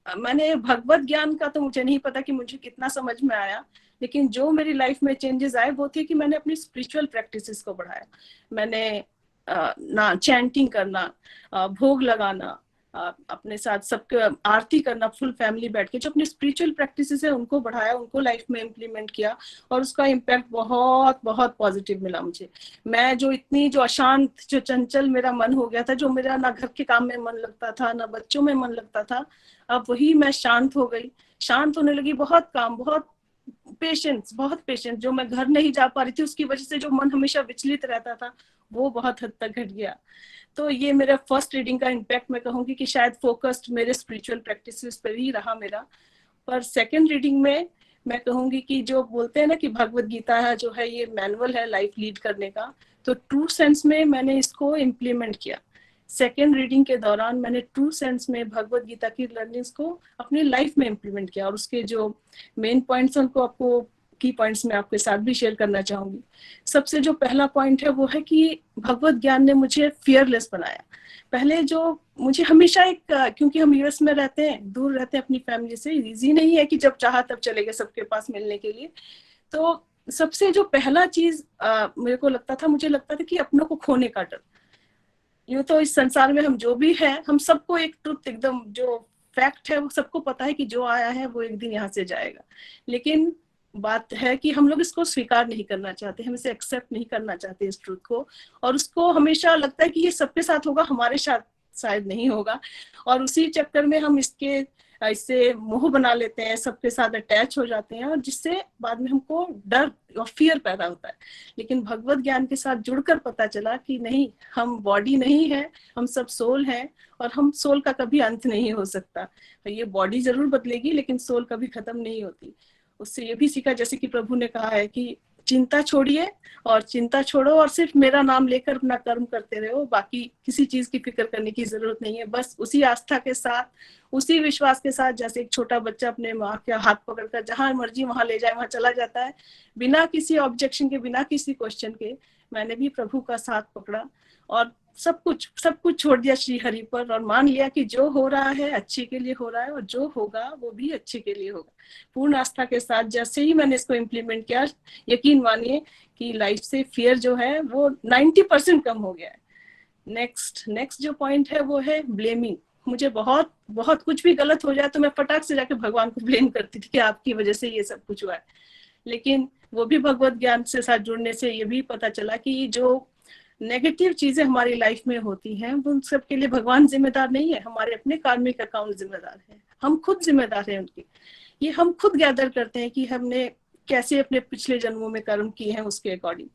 मैंने भगवत ज्ञान का तो मुझे नहीं पता कि मुझे कितना समझ में आया, लेकिन जो मेरी लाइफ में चेंजेस आए वो थे कि मैंने अपनी स्पिरिचुअल प्रैक्टिसेस को बढ़ाया। मैंने ना चैंटिंग करना, भोग लगाना, अपने साथ सबके आरती करना, फुल फैमिली बैठ के, जो अपनी स्पिरिचुअल प्रैक्टिसेस है उनको बढ़ाया, उनको लाइफ में इम्प्लीमेंट किया और उसका इम्पैक्ट बहुत बहुत पॉजिटिव मिला मुझे। मैं जो अशांत, जो चंचल मेरा मन हो गया था, जो मेरा ना घर के काम में मन लगता था ना बच्चों में मन लगता था, अब वही मैं शांत हो गई, शांत होने लगी। बहुत काम, बहुत पेशेंस, जो मैं घर नहीं जा पा रही थी उसकी वजह से जो मन हमेशा विचलित रहता था वो बहुत हद तक घट गया। तो ये मेरा फर्स्ट रीडिंग का इम्पैक्ट मैं कहूंगी कि शायद फोकस्ड मेरे स्पिरिचुअल प्रैक्टिसेस पर ही रहा मेरा। पर सेकंड रीडिंग में मैं कहूंगी कि जो बोलते हैं ना कि भगवत गीता है जो है ये मैनुअल है लाइफ लीड करने का, तो ट्रू सेंस में मैंने इसको इम्प्लीमेंट किया। सेकेंड रीडिंग के दौरान मैंने ट्रू सेंस में भगवत गीता की लर्निंग्स को अपनी लाइफ में इम्प्लीमेंट किया और उसके जो मेन पॉइंट्स हैं उनको आपको की पॉइंट्स में आपके साथ भी शेयर करना चाहूंगी। सबसे जो पहला पॉइंट है वो है कि भगवत ज्ञान ने मुझे फियरलेस बनाया। पहले जो मुझे हमेशा एक, क्योंकि हम यूएस में रहते हैं, दूर रहते हैं अपनी फैमिली से, इजी नहीं है कि जब चाहा तब चले गए सबके पास मिलने के लिए। तो सबसे जो पहला चीज मेरे को लगता था, मुझे लगता था कि अपनों को खोने का डर। यूं तो इस संसार में हम जो भी है, हम सबको एक ट्रुथ, एकदम जो फैक्ट है वो सबको पता है कि जो आया है वो एक दिन यहाँ से जाएगा, लेकिन बात है कि हम लोग इसको स्वीकार नहीं करना चाहते, हम इसे एक्सेप्ट नहीं करना चाहते इस ट्रुथ को, और उसको हमेशा लगता है कि ये सबके साथ होगा, हमारे साथ शायद नहीं होगा, और उसी चक्कर में हम इससे मोह बना लेते हैं, सबके साथ अटैच हो जाते हैं, और जिससे बाद में हमको डर और फियर पैदा होता है। लेकिन भगवत ज्ञान के साथ जुड़कर पता चला कि नहीं, हम बॉडी नहीं है, हम सब सोल हैं, और हम सोल का कभी अंत नहीं हो सकता। ये बॉडी जरूर बदलेगी लेकिन सोल कभी खत्म नहीं होती। उससे ये भी सीखा, जैसे कि प्रभु ने कहा है कि चिंता छोड़िए और चिंता छोड़ो और सिर्फ मेरा नाम लेकर अपना कर्म करते रहो, बाकी किसी चीज की फिक्र करने की जरूरत नहीं है। बस उसी आस्था के साथ, उसी विश्वास के साथ, जैसे एक छोटा बच्चा अपने माँ के हाथ पकड़कर जहां मर्जी वहां ले जाए वहां चला जाता है, बिना किसी ऑब्जेक्शन के, बिना किसी क्वेश्चन के। मैंने भी प्रभु का साथ पकड़ा और सब कुछ छोड़ दिया श्री हरि पर, और मान लिया कि जो हो रहा है अच्छे के लिए हो रहा है और जो होगा वो भी अच्छे के लिए होगा। पूर्ण आस्था के साथ जैसे ही मैंने इसको इम्प्लीमेंट किया, यकीन मानिए कि लाइफ से फियर जो है वो 90% कम हो गया है। नेक्स्ट जो पॉइंट है वो है ब्लेमिंग। मुझे बहुत कुछ भी गलत हो जाए तो मैं फटाक से जाके भगवान को ब्लेम करती थी कि आपकी वजह से ये सब कुछ हुआ है। लेकिन वो भी भगवत ज्ञान से साथ जुड़ने से ये भी पता चला कि जो नेगेटिव चीजें हमारी लाइफ में होती हैं उन सब के लिए भगवान जिम्मेदार नहीं है, हमारे अपने कार्मिक अकाउंट जिम्मेदार है, हम खुद जिम्मेदार हैं उनके। ये हम खुद गैदर करते हैं कि हमने कैसे अपने पिछले जन्मों में कर्म किए हैं उसके अकॉर्डिंग।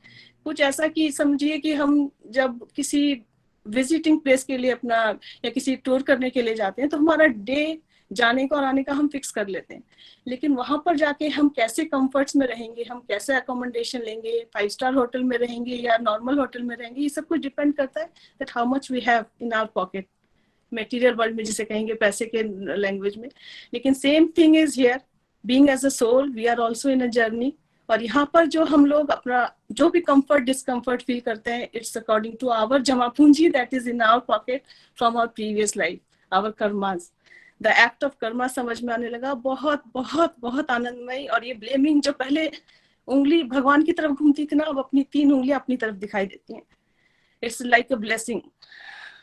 कुछ ऐसा कि समझिए कि हम जब किसी विजिटिंग प्लेस के लिए अपना या किसी टूर करने के लिए जाते हैं तो हमारा डे जाने का और आने का हम फिक्स कर लेते हैं, लेकिन वहां पर जाके हम कैसे कंफर्ट्स में रहेंगे, हम कैसे अकोमोडेशन लेंगे, 5 स्टार होटल में रहेंगे या नॉर्मल होटल में रहेंगे, ये सब कुछ डिपेंड करता है that how much we have in our pocket, material world में जिसे कहेंगे पैसे के लैंग्वेज में। लेकिन same thing is here, being as a soul we are also in a journey, और यहाँ पर जो हम लोग अपना जो भी कंफर्ट डिस्कम्फर्ट फील करते हैं, इट्स अकॉर्डिंग टू आवर जमा पूंजी that is in our pocket from our previous life, our karmas. The act of karma समझ में आने लगा, बहुत बहुत बहुत आनंदमय। और ये ब्लेमिंग, जो पहले उंगली भगवान की तरफ घूमती थी ना, अब अपनी 3 उंगलियां अपनी तरफ दिखाई देती हैं। It's like a blessing.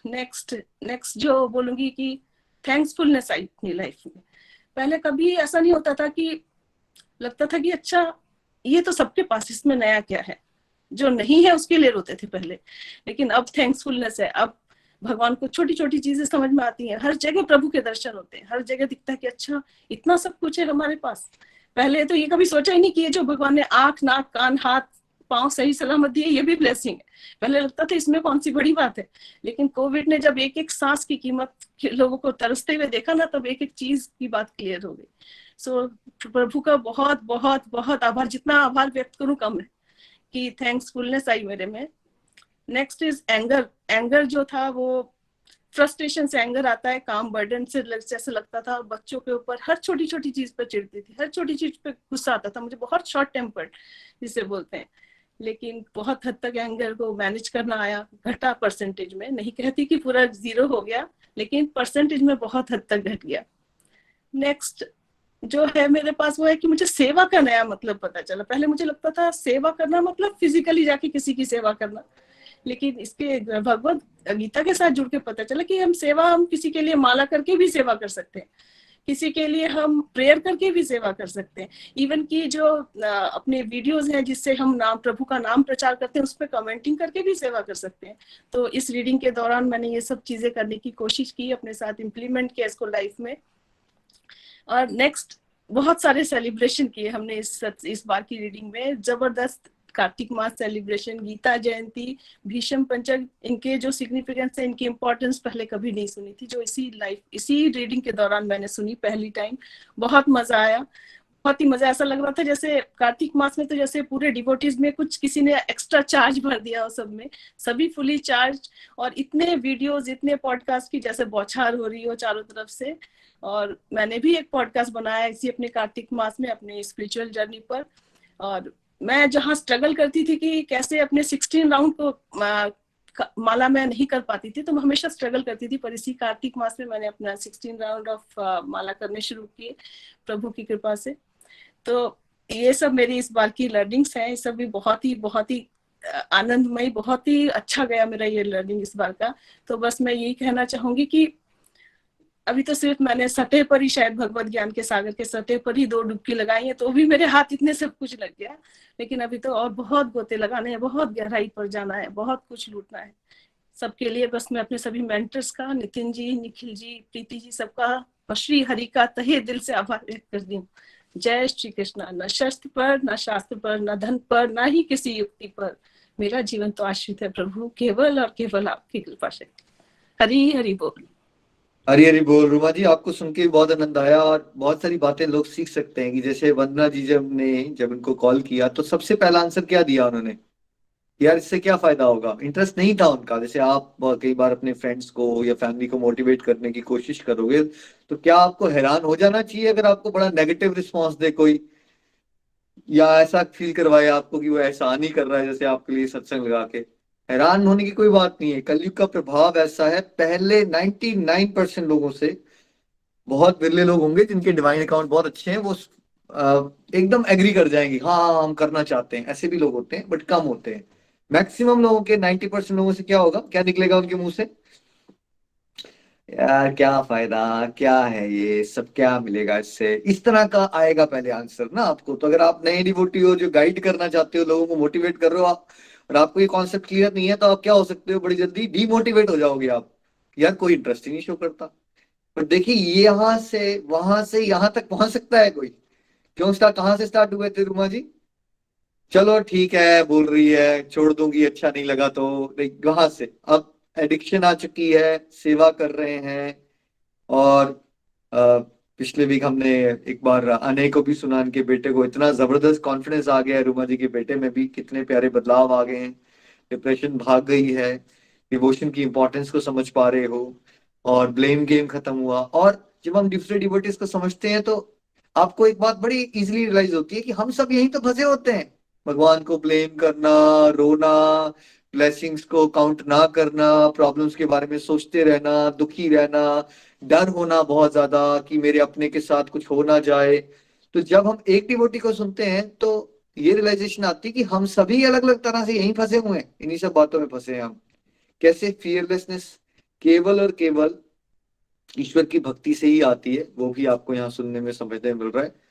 Next जो बोलूंगी कि थैंक्सफुलनेस आई अपनी लाइफ में। पहले कभी ऐसा नहीं होता था कि लगता था कि अच्छा ये तो सबके पास, इसमें नया क्या है, जो नहीं है उसके लिए रोते थे पहले, लेकिन अब थैंक्सफुलनेस है। अब भगवान को छोटी छोटी चीजें समझ में आती हैं, हर जगह प्रभु के दर्शन होते हैं, हर जगह दिखता है कि अच्छा इतना सब कुछ है हमारे पास। पहले तो ये कभी सोचा ही नहीं कि ये जो भगवान ने आंख, नाक, कान, हाथ, पांव सही सलामत दिए, ये भी ब्लेसिंग है। पहले लगता था इसमें कौन सी बड़ी बात है, लेकिन कोविड ने जब एक एक सांस की कीमत लोगों को तरसते हुए देखा ना, तब एक एक चीज की बात क्लियर हो गई। सो प्रभु का बहुत बहुत बहुत आभार, जितना आभार व्यक्त करूं कम है, कि थैंक्सफुलनेस आई मेरे में। Next is anger. एंगर जो था वो फ्रस्ट्रेशन से एंगर आता है, काम बर्डन से जैसे लगता था बच्चों के ऊपर हर छोटी छोटी चीज पर चिढ़ती थी, हर छोटी चीज पे गुस्सा आता था मुझे, बहुत शॉर्ट टेम्पर्ड जिसे बोलते हैं। लेकिन बहुत हद तक एंगर को मैनेज करना आया, घटा परसेंटेज में, नहीं कहती कि पूरा 0 हो गया, लेकिन परसेंटेज में बहुत हद तक घट गया। नेक्स्ट जो है मेरे पास वो है कि मुझे सेवा का नया मतलब पता चला। पहले मुझे लगता था सेवा करना मतलब फिजिकली जाके किसी की सेवा करना, लेकिन इसके भगवत गीता के साथ जुड़ के पता चला कि हम किसी के लिए माला करके भी सेवा कर सकते हैं, किसी के लिए हम प्रेयर करके भी सेवा कर सकते हैं। इवन की जो अपने वीडियोस हैं जिससे हम प्रभु का नाम प्रचार करते हैं, उस पर कमेंटिंग करके भी सेवा कर सकते हैं। तो इस रीडिंग के दौरान मैंने ये सब चीजें करने की कोशिश की, अपने साथ इम्प्लीमेंट किया इसको लाइफ में। और नेक्स्ट बहुत सारे सेलिब्रेशन किए हमने इस बार की रीडिंग में। जबरदस्त कार्तिक मास सेलिब्रेशन, गीता जयंती, भीष्म पंचक, इनके जो सिग्निफिकेंस है, इनकी इंपॉर्टेंस पहले कभी नहीं सुनी थी, जो इसी रीडिंग के दौरान मैंने सुनी पहली टाइम। बहुत मजा आया, बहुत ही मजा। ऐसा लग रहा था जैसे कार्तिक मास में तो जैसे पूरे डिवोटीज में कुछ किसी ने एक्स्ट्रा चार्ज भर दिया हो, सब में सभी फुली चार्ज, और इतने वीडियोस, इतने पॉडकास्ट की जैसे बौछार हो रही हो चारों तरफ से। और मैंने भी एक पॉडकास्ट बनाया इसी अपने कार्तिक मास में, अपने स्पिरिचुअल जर्नी पर। और मैं जहाँ स्ट्रगल करती थी कि कैसे अपने 16 राउंड को माला मैं नहीं कर पाती थी, तो मैं हमेशा स्ट्रगल करती थी, पर इसी कार्तिक मास में मैंने अपना 16 राउंड ऑफ माला करने शुरू किए प्रभु की कृपा से। तो ये सब मेरी इस बार की लर्निंग्स हैं, ये सब भी बहुत ही आनंदमय, बहुत ही अच्छा गया मेरा ये लर्निंग इस बार का। तो बस मैं यही कहना चाहूंगी कि अभी तो सिर्फ मैंने सतह पर ही, शायद भगवत ज्ञान के सागर के सतह पर ही 2 डुबकी लगाई है, तो भी मेरे हाथ इतने सब कुछ लग गया। लेकिन अभी तो और बहुत गोते लगाने हैं, बहुत गहराई पर जाना है, बहुत कुछ लूटना है। सबके लिए बस मैं अपने सभी मेंटर्स का, नितिन जी, निखिल जी, प्रीति जी, सबका श्री हरि का तहे दिल से आभार व्यक्त कर दी। जय श्री कृष्णा। न शस्त्र पर, न शास्त्र पर, न धन पर, न ही किसी युक्ति पर, मेरा जीवन तो आश्रित है प्रभु केवल और केवल आपकी कृपा से। हरि हरि बोल। हरी हरी बोल। रूमा जी, आपको सुन के बहुत आनंद आया, और बहुत सारी बातें लोग सीख सकते हैं। कि जैसे वंदना जी जब इनको कॉल किया तो सबसे पहला आंसर क्या दिया उन्होंने, यार इससे क्या फायदा होगा। इंटरेस्ट नहीं था उनका। जैसे आप कई बार अपने फ्रेंड्स को या फैमिली को मोटिवेट करने की कोशिश करोगे, तो क्या आपको हैरान हो जाना चाहिए अगर आपको बड़ा नेगेटिव रिस्पॉन्स दे कोई, या ऐसा फील करवाए आपको कि वो एहसान ही कर रहा है जैसे आपके लिए सत्संग लगा के। हैरान होने की कोई बात नहीं है। कलयुग का प्रभाव ऐसा है, पहले 99% लोगों से, बहुत विरले लोग होंगे जिनके डिवाइन अकाउंट बहुत अच्छे हैं, वो एकदम एग्री कर जाएंगे, हाँ हम करना चाहते हैं। ऐसे भी लोग होते हैं, बट कम होते हैं। मैक्सिमम लोगों के 90% लोगों से क्या होगा, क्या निकलेगा उनके मुंह से, यार क्या फायदा, क्या है ये सब, क्या मिलेगा इससे, इस तरह का आएगा पहले आंसर ना आपको। तो अगर आप नए डिवोटी हो, जो गाइड करना चाहते हो, लोगों को मोटिवेट कर रहे हो आप, और आपको ये कॉन्सेप्ट क्लियर नहीं है, तो आप क्या हो सकते हो, बड़ी जल्दी डीमोटिवेट हो जाओगे आप, यार कोई इंटरेस्ट ही नहीं शो करता। पर देखिए, ये यहाँ से वहां से यहाँ तक पहुंच सकता है कोई। क्यों स्टार्ट, कहाँ से स्टार्ट हुए थे रुमा जी, चलो ठीक है बोल रही है, छोड़ दूंगी, अच्छा नहीं लगा तो, वहां से अब एडिक्शन आ चुकी है, सेवा कर रहे हैं। और पिछले वीक हमने एक बार अनय को भी सुना, इनके बेटे को इतना जबरदस्त कॉन्फिडेंस आ गया है, रुमा जी के बेटे में भी कितने प्यारे बदलाव आ गए हैं, डिप्रेशन भाग गई है, डिवोशन की इंपॉर्टेंस को समझ पा रहे हो, और ब्लेम गेम खत्म हुआ। और जब हम दूसरे डिवोटीज को समझते हैं, तो आपको एक बात बड़ी इजीली रियलाइज होती है कि हम सब यहीं तो फंसे होते हैं। भगवान को ब्लेम करना, रोना, ब्लेसिंग्स को काउंट ना करना, प्रॉब्लम्स के बारे में सोचते रहना, दुखी रहना, डर होना बहुत ज्यादा कि मेरे अपने के साथ कुछ हो ना जाए। तो जब हम एक डिवोटी को सुनते हैं, तो ये रियलाइजेशन आती है कि हम सभी अलग अलग तरह से यहीं फंसे हुए हैं, इन्हीं सब बातों में फंसे हैं हम। कैसे फियरलेसनेस केवल और केवल ईश्वर की भक्ति से ही आती है, वो भी आपको यहाँ सुनने में समझने मिल रहा है।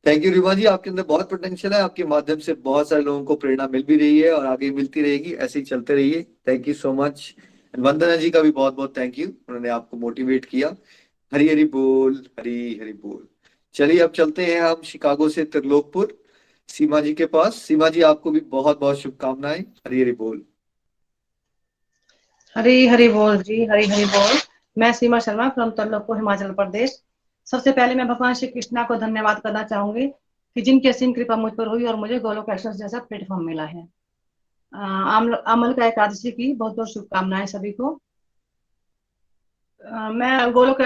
थैंक यू रीमा जी, आपके अंदर बहुत पोटेंशियल है, आपके माध्यम से बहुत सारे लोगों को प्रेरणा मिल भी रही है, और आगे मिलती रहेगी, ऐसे ही चलते रहिए। Thank you so much. Vandana ji का भी बहुत बहुत थैंक यू, उन्होंने आपको मोटिवेट किया। हरी हरी बोल, हरी हरी बोल। चलिए अब चलते हैं हम शिकागो से त्रिलोकपुर सीमा जी के पास। सीमा जी, आपको भी बहुत बहुत शुभकामनाएं। हरी हरी बोल। हरी हरी बोल जी, हरी हरी बोल। मैं सीमा शर्मा फ्रॉम त्रिलोकपुर, हिमाचल प्रदेश। सबसे पहले मैं भगवान श्री कृष्णा को धन्यवाद करना चाहूंगी कि जिनकी असीम कृपा मुझ पर हुई और मुझे गोलोक एक्सप्रेस जैसा प्लेटफॉर्म मिला है। अमल का एकादशी की बहुत बहुत शुभकामनाएं सभी को। मैं गोलोक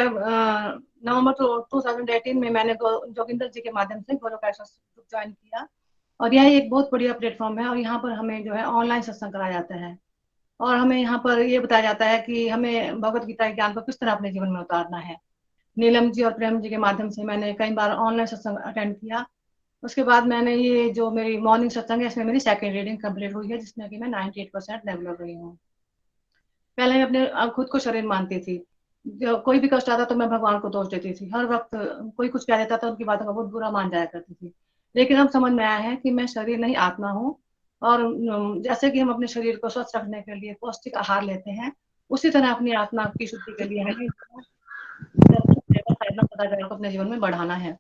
नवंबर 2018 में मैंने जोगिंदर जी के माध्यम से गोलोक एक्सप्रेस ज्वाइन किया और यह एक बहुत बढ़िया प्लेटफॉर्म है और यहाँ पर हमें जो है ऑनलाइन सत्संग कराया जाता है और हमें यहाँ पर ये बताया जाता है कि हमें भगवत गीता के ज्ञान को किस तरह अपने जीवन में उतारना है। नीलम जी और प्रेम जी के माध्यम से मैंने कई बार ऑनलाइन सत्संग अटेंड किया। उसके बाद मैंने ये जो मेरी मॉर्निंग सत्संग है इसमें मेरी सेकंड रीडिंग कंप्लीट हुई है, जिसमें कि मैं 98% रेगुलर रही हूँ। पहले मैं अपने खुद को शरीर मानती थी, जो कोई भी कष्ट आता तो मैं भगवान को दोष देती थी, हर वक्त कोई कुछ कह देता था उनकी बातों का बहुत बुरा मान जाया करती थी। लेकिन अब समझ में आया है कि मैं शरीर नहीं आत्मा हूँ और जैसे कि हम अपने शरीर को स्वस्थ रखने के लिए पौष्टिक आहार लेते हैं, उसी तरह अपनी आत्मा की शुद्धि के लिए हमें सदाचार को अपने जीवन में बढ़ाना है।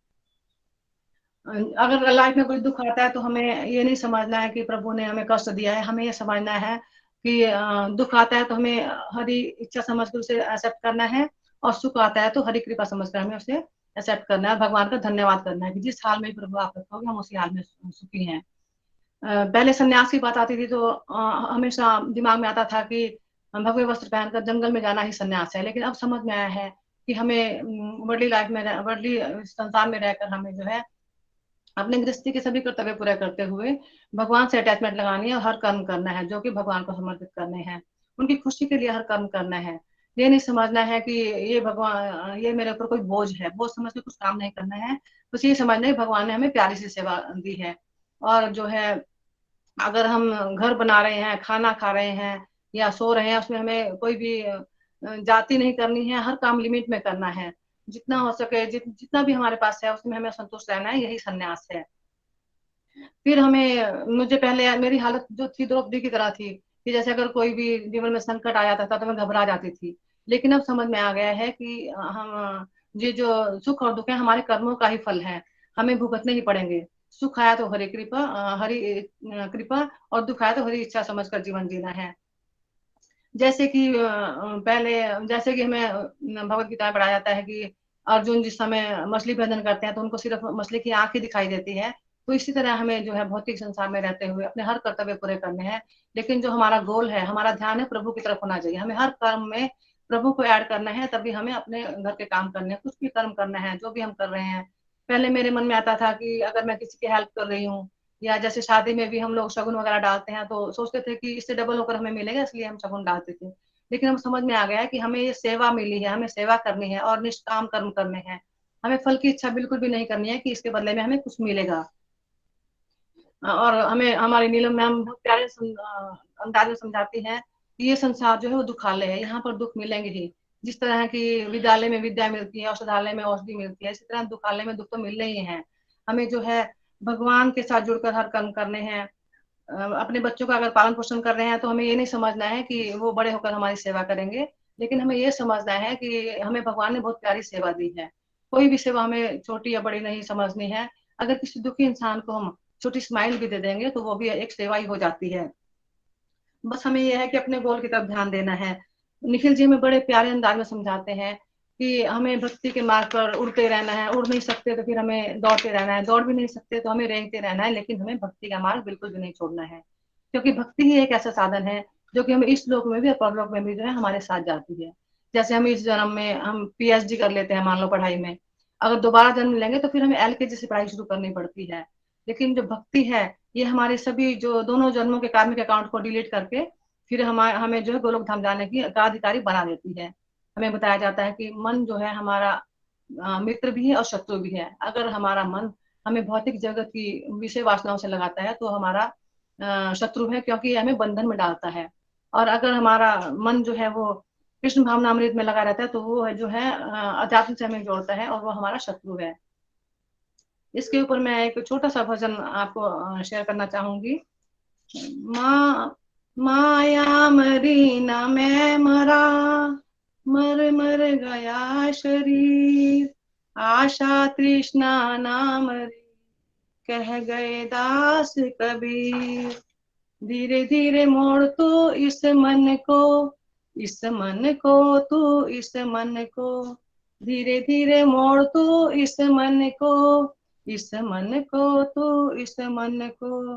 अगर लाइफ में कोई दुख आता है तो हमें ये नहीं समझना है कि प्रभु ने हमें कष्ट दिया है, हमें ये समझना है कि दुख आता है तो हमें हरी इच्छा समझकर उसे एक्सेप्ट करना है और सुख आता है तो हरी कृपा समझकर हमें उसे एक्सेप्ट करना है, भगवान का धन्यवाद करना है कि जिस हाल में प्रभु आप रखोगे हम उसी हाल में सुखी हैं। पहले सन्यास की बात आती थी तो हमेशा दिमाग में आता था कि भगवे वस्त्र पहनकर जंगल में जाना ही सन्यास है, लेकिन अब समझ में आया है कि हमें वर्ली लाइफ में वर्ली संसार में रहकर हमें जो है अपने गृहस्थी के सभी कर्तव्य पूरे करते हुए भगवान से अटैचमेंट लगानी है और हर कर्म करना है जो कि भगवान को समर्पित करने हैं, उनकी खुशी के लिए हर कर्म करना है। ये नहीं समझना है कि ये भगवान ये मेरे ऊपर कोई बोझ है, बोझ समझ के कुछ काम नहीं करना है, बस ये समझना है भगवान ने हमें प्यारी सी सेवा दी है। और जो है अगर हम घर बना रहे हैं, खाना खा रहे हैं या सो रहे हैं, उसमें हमें कोई भी जाति नहीं करनी है, हर काम लिमिट में करना है, जितना हो सके जितना भी हमारे पास है उसमें हमें संतुष्ट रहना है, यही संन्यास है। फिर हमें मुझे पहले मेरी हालत जो थी द्रौपदी की तरह थी कि जैसे अगर कोई भी जीवन में संकट आ जाता था तो मैं घबरा जाती थी, लेकिन अब समझ में आ गया है कि हम ये जो सुख और दुख है हमारे कर्मों का ही फल है, हमें भुगतने ही पड़ेंगे। सुख आया तो हरि कृपा हरि कृपा और दुख आया तो हरि इच्छा समझकर जीवन जीना है। जैसे कि पहले जैसे कि हमें भगवत गीता में पढ़ाया जाता है कि अर्जुन जिस समय मछली भोजन करते हैं तो उनको सिर्फ मछली की आंख ही दिखाई देती है, तो इसी तरह हमें जो है भौतिक संसार में रहते हुए अपने हर कर्तव्य पूरे करने हैं, लेकिन जो हमारा गोल है, हमारा ध्यान है प्रभु की तरफ होना चाहिए। हमें हर कर्म में प्रभु को ऐड करना है, तभी हमें अपने घर के काम करने हैं, कुछ भी कर्म करना है जो भी हम कर रहे हैं। पहले मेरे मन में आता था कि अगर मैं किसी की हेल्प कर रही हूँ या जैसे शादी में भी हम लोग शगुन वगैरह डालते हैं तो सोचते थे कि इससे डबल होकर हमें मिलेगा, इसलिए हम शगुन डालते थे। लेकिन हम समझ में आ गया है कि हमें ये सेवा मिली है, हमें सेवा करनी है और निष्काम कर्म करने हैं, हमें फल की इच्छा बिल्कुल भी नहीं करनी है कि इसके बदले में हमें कुछ मिलेगा। और हमें हमारी नीलम मैम बहुत प्यारे अंदाज में समझाती हैं कि ये संसार जो है वो दुखालय है, यहाँ पर दुख मिलेंगे ही। जिस तरह की विद्यालय में विद्या मिलती है, औषधालय में औषधि मिलती है, इसी तरह दुखालय में दुख तो मिलने ही है। हमें जो है भगवान के साथ जुड़कर हर कर्म करने हैं। अपने बच्चों का अगर पालन पोषण कर रहे हैं तो हमें ये नहीं समझना है कि वो बड़े होकर हमारी सेवा करेंगे, लेकिन हमें ये समझना है कि हमें भगवान ने बहुत प्यारी सेवा दी है। कोई भी सेवा हमें छोटी या बड़ी नहीं समझनी है। अगर किसी दुखी इंसान को हम छोटी स्माइल भी दे देंगे तो वो भी एक सेवा ही हो जाती है। बस हमें यह है कि अपने गोल की तरफ ध्यान देना है। निखिल जी हमें बड़े प्यारे अंदाज में समझाते हैं कि हमें भक्ति के मार्ग पर उड़ते रहना है, उड़ नहीं सकते तो फिर हमें दौड़ते रहना है, दौड़ भी नहीं सकते तो हमें रेंगते रहना है, लेकिन हमें भक्ति का मार्ग बिल्कुल भी नहीं छोड़ना है, क्योंकि भक्ति ही एक ऐसा साधन है जो कि हमें इस लोक में भी और परलोक में भी जो है हमारे साथ जाती है। जैसे हम इस जन्म में हम पीएचडी कर लेते हैं मान लो पढ़ाई में, अगर दोबारा जन्म लेंगे तो फिर हमें एलकेजी से पढ़ाई शुरू करनी पड़ती है। लेकिन जो भक्ति है ये हमारे सभी जो दोनों जन्मों के कार्मिक अकाउंट को डिलीट करके फिर हमें जो है गोलोक धाम जाने की अधिकारी बना देती है। हमें बताया जाता है कि मन जो है हमारा मित्र भी है और शत्रु भी है। अगर हमारा मन हमें भौतिक जगत की विषय वासनाओं से लगाता है तो हमारा शत्रु है, क्योंकि हमें बंधन में डालता है। और अगर हमारा मन जो है वो कृष्ण भावनामृत में लगा रहता है तो वो है जो है अध्यात्म से हमें जोड़ता है और वो हमारा शत्रु है। इसके ऊपर मैं एक छोटा सा भजन आपको शेयर करना चाहूंगी। माया मरी ना मैं मरा, मर मर गया शरीर, आशा तृष्णा नाम रे, कह गए दास कबीर। धीरे धीरे मोड़ तू इस मन को, इस मन को तू इस मन को, धीरे धीरे मोड़ तू इस मन को, इस मन को तू इस मन को।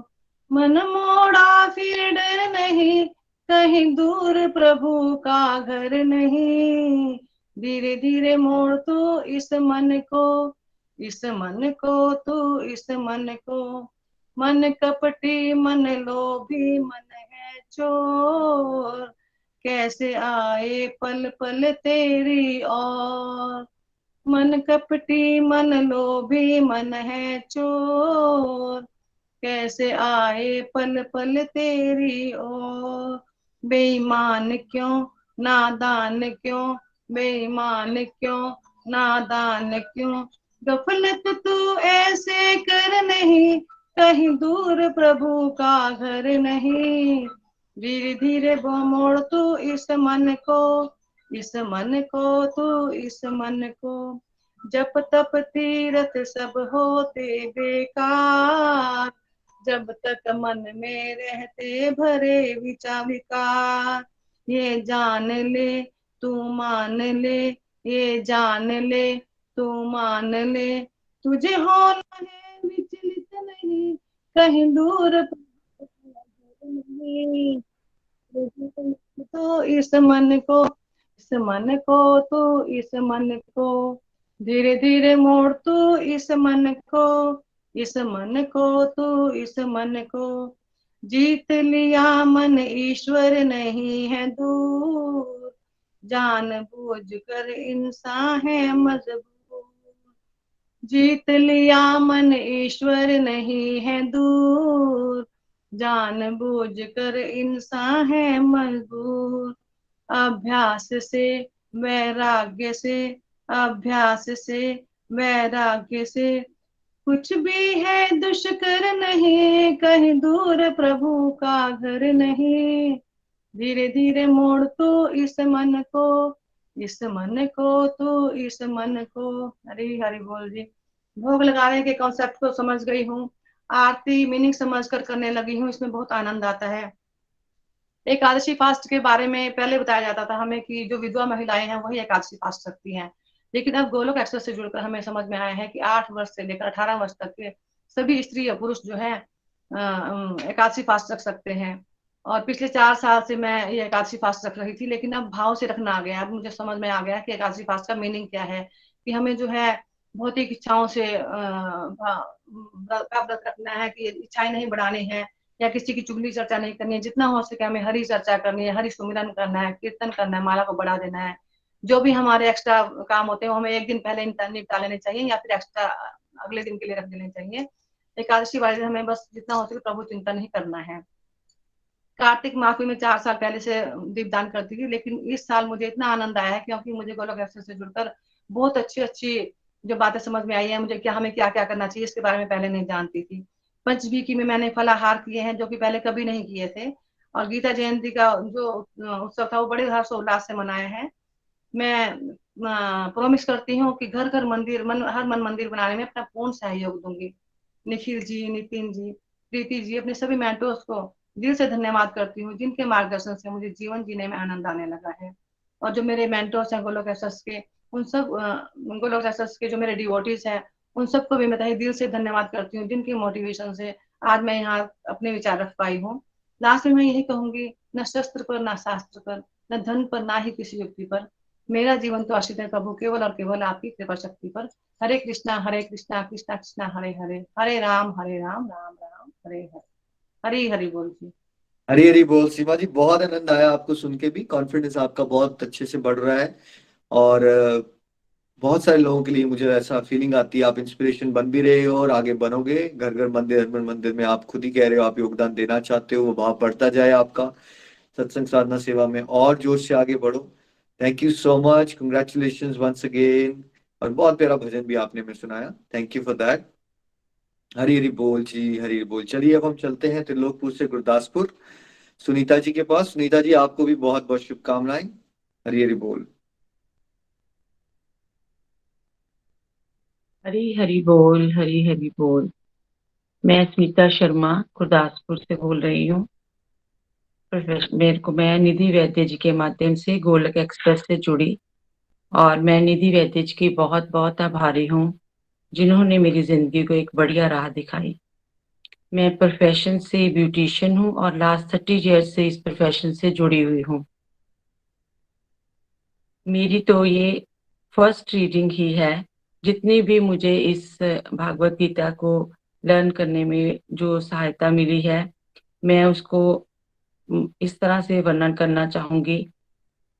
मन मोड़ा फिर डर नहीं, कहीं दूर प्रभु का घर नहीं। धीरे धीरे मोड़ तू इस मन को, इस मन को तू इस मन को। मन कपटी मन लोभी मन है चोर, कैसे आए पल पल तेरी ओर। मन कपटी मन लोभी मन है चोर, कैसे आए पल पल तेरी ओर। बेईमान क्यों नादान क्यों, बेईमान क्यों नादान क्यों, गफलत तू ऐसे कर नहीं, कहीं दूर प्रभु का घर नहीं। धीरे धीरे मोड़ तू इस मन को, इस मन को तू इस मन को। जप तप तीरथ सब होते बेकार, जब तक मन में रहते भरे विचार। ये जान ले तू मान ले, ये जान ले तू मान ले, तुझे होना है विचलित नहीं, कहीं दूर नहीं। तो इस मन को, इस मन को तू इस मन को, धीरे धीरे मोड़ तू इस मन को, इस मन को तू इस मन को। जीत लिया मन ईश्वर नहीं है दूर, जान बूझ कर इंसान है मजबूर। जीत लिया मन ईश्वर नहीं है दूर, जान बूझ कर इंसान है मजबूर। अभ्यास से वैराग्य से, अभ्यास से वैराग्य से, कुछ भी है दुष्कर नहीं, कहीं दूर प्रभु का घर नहीं। धीरे धीरे मोड़ तू इस मन को, इस मन को तू इस मन को। हरी हरि बोल जी। भोग लगाने के कॉन्सेप्ट को समझ गई हूँ, आरती मीनिंग समझ कर करने लगी हूँ, इसमें बहुत आनंद आता है। एकादशी फास्ट के बारे में पहले बताया जाता था हमें कि जो विधवा महिलाएं हैं वही एकादशी फास्ट सकती हैं, लेकिन अब गोलोक एक्सप्रेस से जुड़कर हमें समझ में आया है कि 8 वर्ष से लेकर 18 वर्ष तक के सभी स्त्री और पुरुष जो है एकादशी फास्ट रख सकते हैं। और पिछले 4 साल से मैं ये एकादशी फास्ट रख रही थी, लेकिन अब भाव से रखना आ गया। अब मुझे समझ में आ गया कि एकादशी फास्ट का मीनिंग क्या है, कि हमें जो है भौतिक इच्छाओं से व्रत रखना है, कि इच्छाएं नहीं बढ़ानी है या किसी की चुगली चर्चा नहीं करनी है। जितना हो सके हमें हरी चर्चा करनी है, हरी सुमिरन करना है, कीर्तन करना है, माला को बढ़ा देना है। जो भी हमारे एक्स्ट्रा काम होते हैं वो हमें एक दिन पहले निपटा लेने चाहिए या फिर एक्स्ट्रा अगले दिन के लिए रख देने चाहिए। एकादशी वाले दिन हमें बस जितना हो सके प्रभु चिंतन ही करना है। कार्तिक माह में 4 साल पहले से दीपदान करती थी, लेकिन इस साल मुझे इतना आनंद आया है क्योंकि मुझे गोलोक एक्सप्रेस से जुड़कर बहुत अच्छी अच्छी जो बातें समझ में आई है। मुझे क्या हमें क्या क्या करना चाहिए इसके बारे में पहले नहीं जानती थी। पंचवीकी में मैंने फलाहार किए हैं जो कि पहले कभी नहीं किए थे, और गीता जयंती का जो उत्सव था वो बड़े हर्षोल्लास से मनाया है। मैं प्रॉमिस करती हूँ कि घर घर मंदिर हर मन मंदिर बनाने में अपना पूर्ण सहयोग दूंगी। निखिल जी, नितिन जी, प्रीति जी, अपने सभी मेंटर्स को दिल से धन्यवाद करती हूँ जिनके मार्गदर्शन से मुझे जीवन जीने में आनंद आने लगा है। और जो मेरे मेंटर्स हैं गोलोक एक्सप्रेस के, उन सब गोलोक एक्सप्रेस के जो मेरे डिवोटीज हैं उन सबको भी मैं तहे दिल से धन्यवाद करती हूँ जिनकी मोटिवेशन से आज मैं यहाँ अपने विचार रख पाई हूँ। लास्ट में मैं यही कहूंगी, न शस्त्र पर, न शास्त्र पर, न धन पर, ना ही किसी युक्ति पर, मेरा जीवन तो आश्रित है प्रभु केवल और केवल आपकी कृपा शक्ति पर। हरे कृष्णा कृष्णा कृष्णा हरे हरे, हरे राम राम राम हरे हरे। हरी हरि बोल जी। हरी हरी बोल। सीमा जी, बहुत आनंद आया आपको सुन के भी, कॉन्फिडेंस आपका बहुत अच्छे से बढ़ रहा है और बहुत सारे लोगों के लिए मुझे ऐसा फीलिंग आती है आप इंस्पिरेशन बन भी रहे हो और आगे बनोगे। घर घर मंदिर, हर मन मंदिर में आप खुद ही कह रहे हो आप योगदान देना चाहते हो, वो भाव बढ़ता जाए आपका सत्संग साधना सेवा में, और जोश से आगे बढ़ो। Thank you so much, congratulation once again. और बहुत प्यारा भजन भी आपने में सुनाया, thank you for that. Hari Hari बोल जी, हरी हरी बोल। चलिए अब हम चलते हैं त्रिलोकपुर से गुरदासपुर सुनीता जी के पास। सुनीता जी, आपको भी बहुत बहुत शुभकामनाएं। हरी हरी बोल। हरी हरी बोल, हरी हरी बोल। मैं स्मिता शर्मा गुरदासपुर से बोल रही हूँ। मैं निधि वैद्य जी के माध्यम से गोलक एक्सप्रेस से जुड़ी, और मैं निधि वैद्य जी की बहुत बहुत आभारी हूँ, जिन्होंने मेरी जिंदगी को एक बढ़िया राह दिखाई। मैं प्रोफेशन से ब्यूटिशियन हूँ और लास्ट 30 ईयर्स से इस प्रोफेशन से जुड़ी हुई हूँ। मेरी तो ये फर्स्ट रीडिंग ही है। जितनी भी मुझे इस भागवत गीता को लर्न करने में जो सहायता मिली है, मैं उसको इस तरह से वर्णन करना चाहूंगी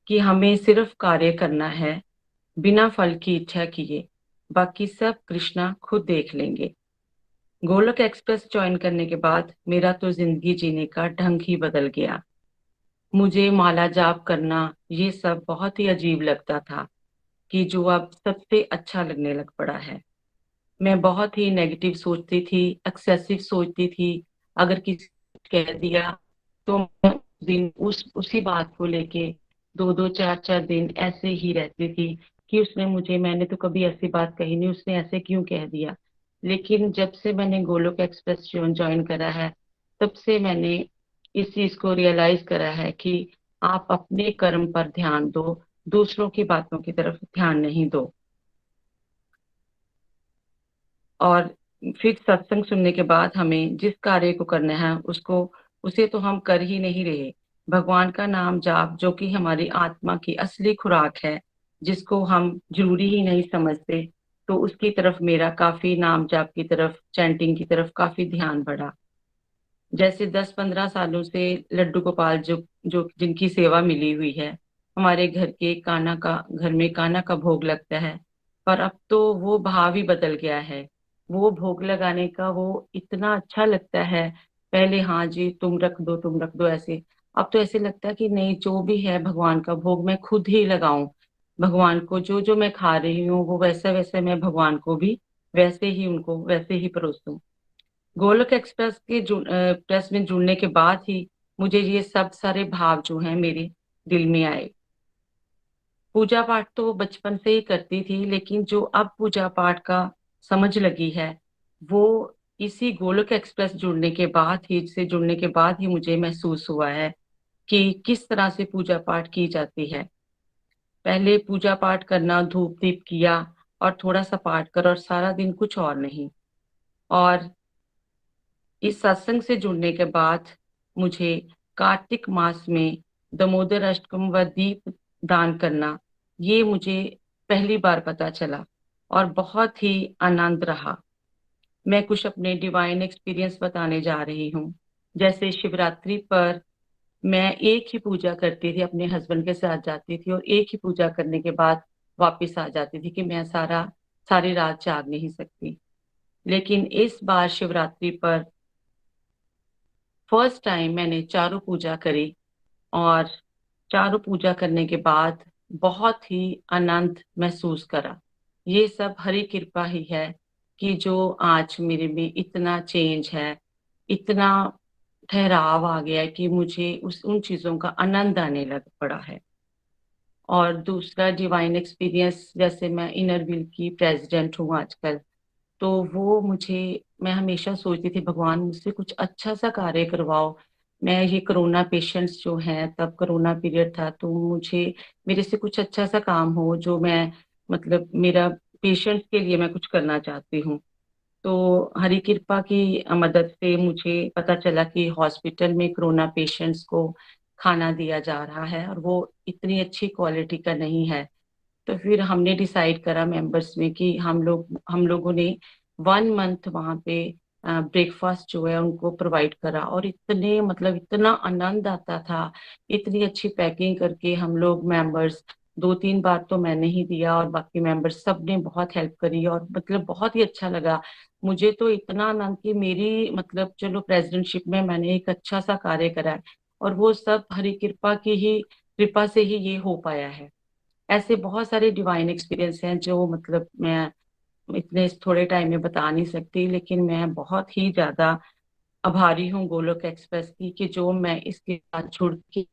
कि हमें सिर्फ कार्य करना है, बिना फल की इच्छा किए, बाकी सब कृष्णा खुद देख लेंगे। गोलोक एक्सप्रेस ज्वाइन करने के बाद मेरा तो जिंदगी जीने का ढंग ही बदल गया। मुझे माला जाप करना ये सब बहुत ही अजीब लगता था, कि जो अब सबसे अच्छा लगने लग पड़ा है। मैं बहुत ही नेगेटिव सोचती थी, एक्सेसिव सोचती थी। अगर किसी ने कह दिया तो मैं उस दिन उसी बात को लेके 2-2 4-4 दिन ऐसे ही रहती थी कि मैंने तो कभी ऐसी बात कही नहीं, उसने ऐसे क्यों कह दिया। लेकिन जब से मैंने गोलोक एक्सप्रेस ज्वाइन करा है, तब से मैंने इस चीज को रियलाइज करा है कि आप अपने कर्म पर ध्यान दो, दूसरों की बातों की तरफ ध्यान नहीं दो। और फिर सत्संग सुनने के बाद हमें जिस कार्य को करना है उसे तो हम कर ही नहीं रहे। भगवान का नाम जाप, जो कि हमारी आत्मा की असली खुराक है, जिसको हम जरूरी ही नहीं समझते, तो उसकी तरफ मेरा काफी नाम जाप की तरफ, चैंटिंग की तरफ काफी ध्यान बढ़ा। जैसे 10-15 सालों से लड्डू गोपाल जो जो जिनकी सेवा मिली हुई है, हमारे घर में कान्हा का भोग लगता है। पर अब तो वो भाव ही बदल गया है। वो भोग लगाने का वो इतना अच्छा लगता है। पहले हाँ जी तुम रख दो ऐसे। अब तो ऐसे लगता है कि नहीं, जो भी है भगवान का भोग मैं खुद ही लगाऊं। भगवान को जो जो मैं खा रही हूँ वो वैसा वैसा मैं भगवान को भी वैसे ही उनको वैसे ही परोसूं। गोलोक एक्सप्रेस प्रेस में जुड़ने के बाद ही मुझे ये सब सारे भाव जो हैं मेरे दिल में आए। पूजा पाठ तो बचपन से ही करती थी, लेकिन जो अब पूजा पाठ का समझ लगी है, वो इसी गोलोक एक्सप्रेस जुड़ने के बाद ही मुझे महसूस हुआ है कि किस तरह से पूजा पाठ की जाती है। पहले पूजा पाठ करना, धूप दीप किया और थोड़ा सा पाठ कर और सारा दिन कुछ और नहीं। और इस सत्संग से जुड़ने के बाद मुझे कार्तिक मास में दामोदर अष्टकम व दीप दान करना, ये मुझे पहली बार पता चला और बहुत ही आनंद रहा। मैं कुछ अपने डिवाइन एक्सपीरियंस बताने जा रही हूँ। जैसे शिवरात्रि पर मैं एक ही पूजा करती थी, अपने हस्बैंड के साथ जाती थी और एक ही पूजा करने के बाद वापस आ जाती थी कि मैं सारी रात जाग नहीं सकती। लेकिन इस बार शिवरात्रि पर फर्स्ट टाइम मैंने चारों पूजा करी, और चारों पूजा करने के बाद बहुत ही आनंद महसूस करा। ये सब हरि कृपा ही है कि जो आज मेरे में इतना चेंज है, इतना ठहराव आ गया है कि मुझे उन चीजों का आनंद आने लग पड़ा है। और दूसरा डिवाइन एक्सपीरियंस, जैसे मैं इनर व्हील की प्रेसिडेंट हूँ आजकल, तो मैं हमेशा सोचती थी भगवान मुझसे कुछ अच्छा सा कार्य करवाओ। मैं ये कोरोना पेशेंट्स जो हैं, तब कोरोना पीरियड था, तो मेरे से कुछ अच्छा सा काम हो जो मैं, मतलब मेरा पेशेंट्स के लिए मैं कुछ करना चाहती हूँ। तो हरि कृपा की मदद से मुझे पता चला कि हॉस्पिटल में कोरोना पेशेंट्स को खाना दिया जा रहा है और वो इतनी अच्छी क्वालिटी का नहीं है। तो फिर हमने डिसाइड करा मेंबर्स में कि हम लोगों ने 1 मंथ वहां पे ब्रेकफास्ट जो है उनको प्रोवाइड करा, और इतना आनंद आता था। इतनी अच्छी पैकिंग करके हम लोग मेंबर्स, 2-3 बार तो मैंने ही दिया और बाकी मेंबर्स सब ने बहुत हेल्प करी, और बहुत ही अच्छा लगा। मुझे तो इतना आनंद कि मेरी चलो प्रेसिडेंटशिप में मैंने एक अच्छा सा कार्य करा है, और वो सब हरि कृपा से ही ये हो पाया है। ऐसे बहुत सारे डिवाइन एक्सपीरियंस हैं जो मैं इतने थोड़े टाइम में बता नहीं सकती, लेकिन मैं बहुत ही ज्यादा आभारी हूँ गोलोक एक्सप्रेस की, कि जो मैं इसके साथ जुड़ के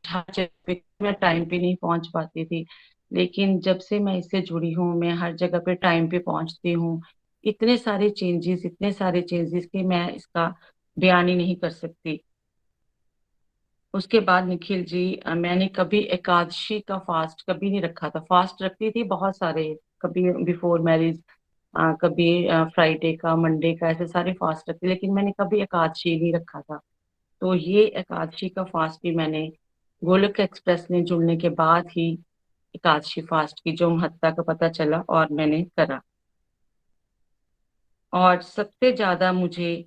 हर जगह पे मैं टाइम पे नहीं पहुंच पाती थी। लेकिन जब से मैं इससे जुड़ी हूँ, मैं हर जगह पे टाइम पे पहुंचती हूँ। इतने सारे चेंजेस कि मैं इसका बयान ही नहीं कर सकती। उसके बाद निखिल जी, मैंने कभी एकादशी का फास्ट कभी नहीं रखा था। फास्ट रखती थी बहुत सारे, कभी बिफोर मैरिज, कभी फ्राइडे का, मंडे का, ऐसे सारे फास्ट रखते, लेकिन मैंने कभी एकादशी नहीं रखा था। तो ये एकादशी का फास्ट भी मैंने गोलोक एक्सप्रेस में जुड़ने के बाद ही एकादशी फास्ट की जो महत्ता का पता चला और मैंने करा। और सबसे ज्यादा मुझे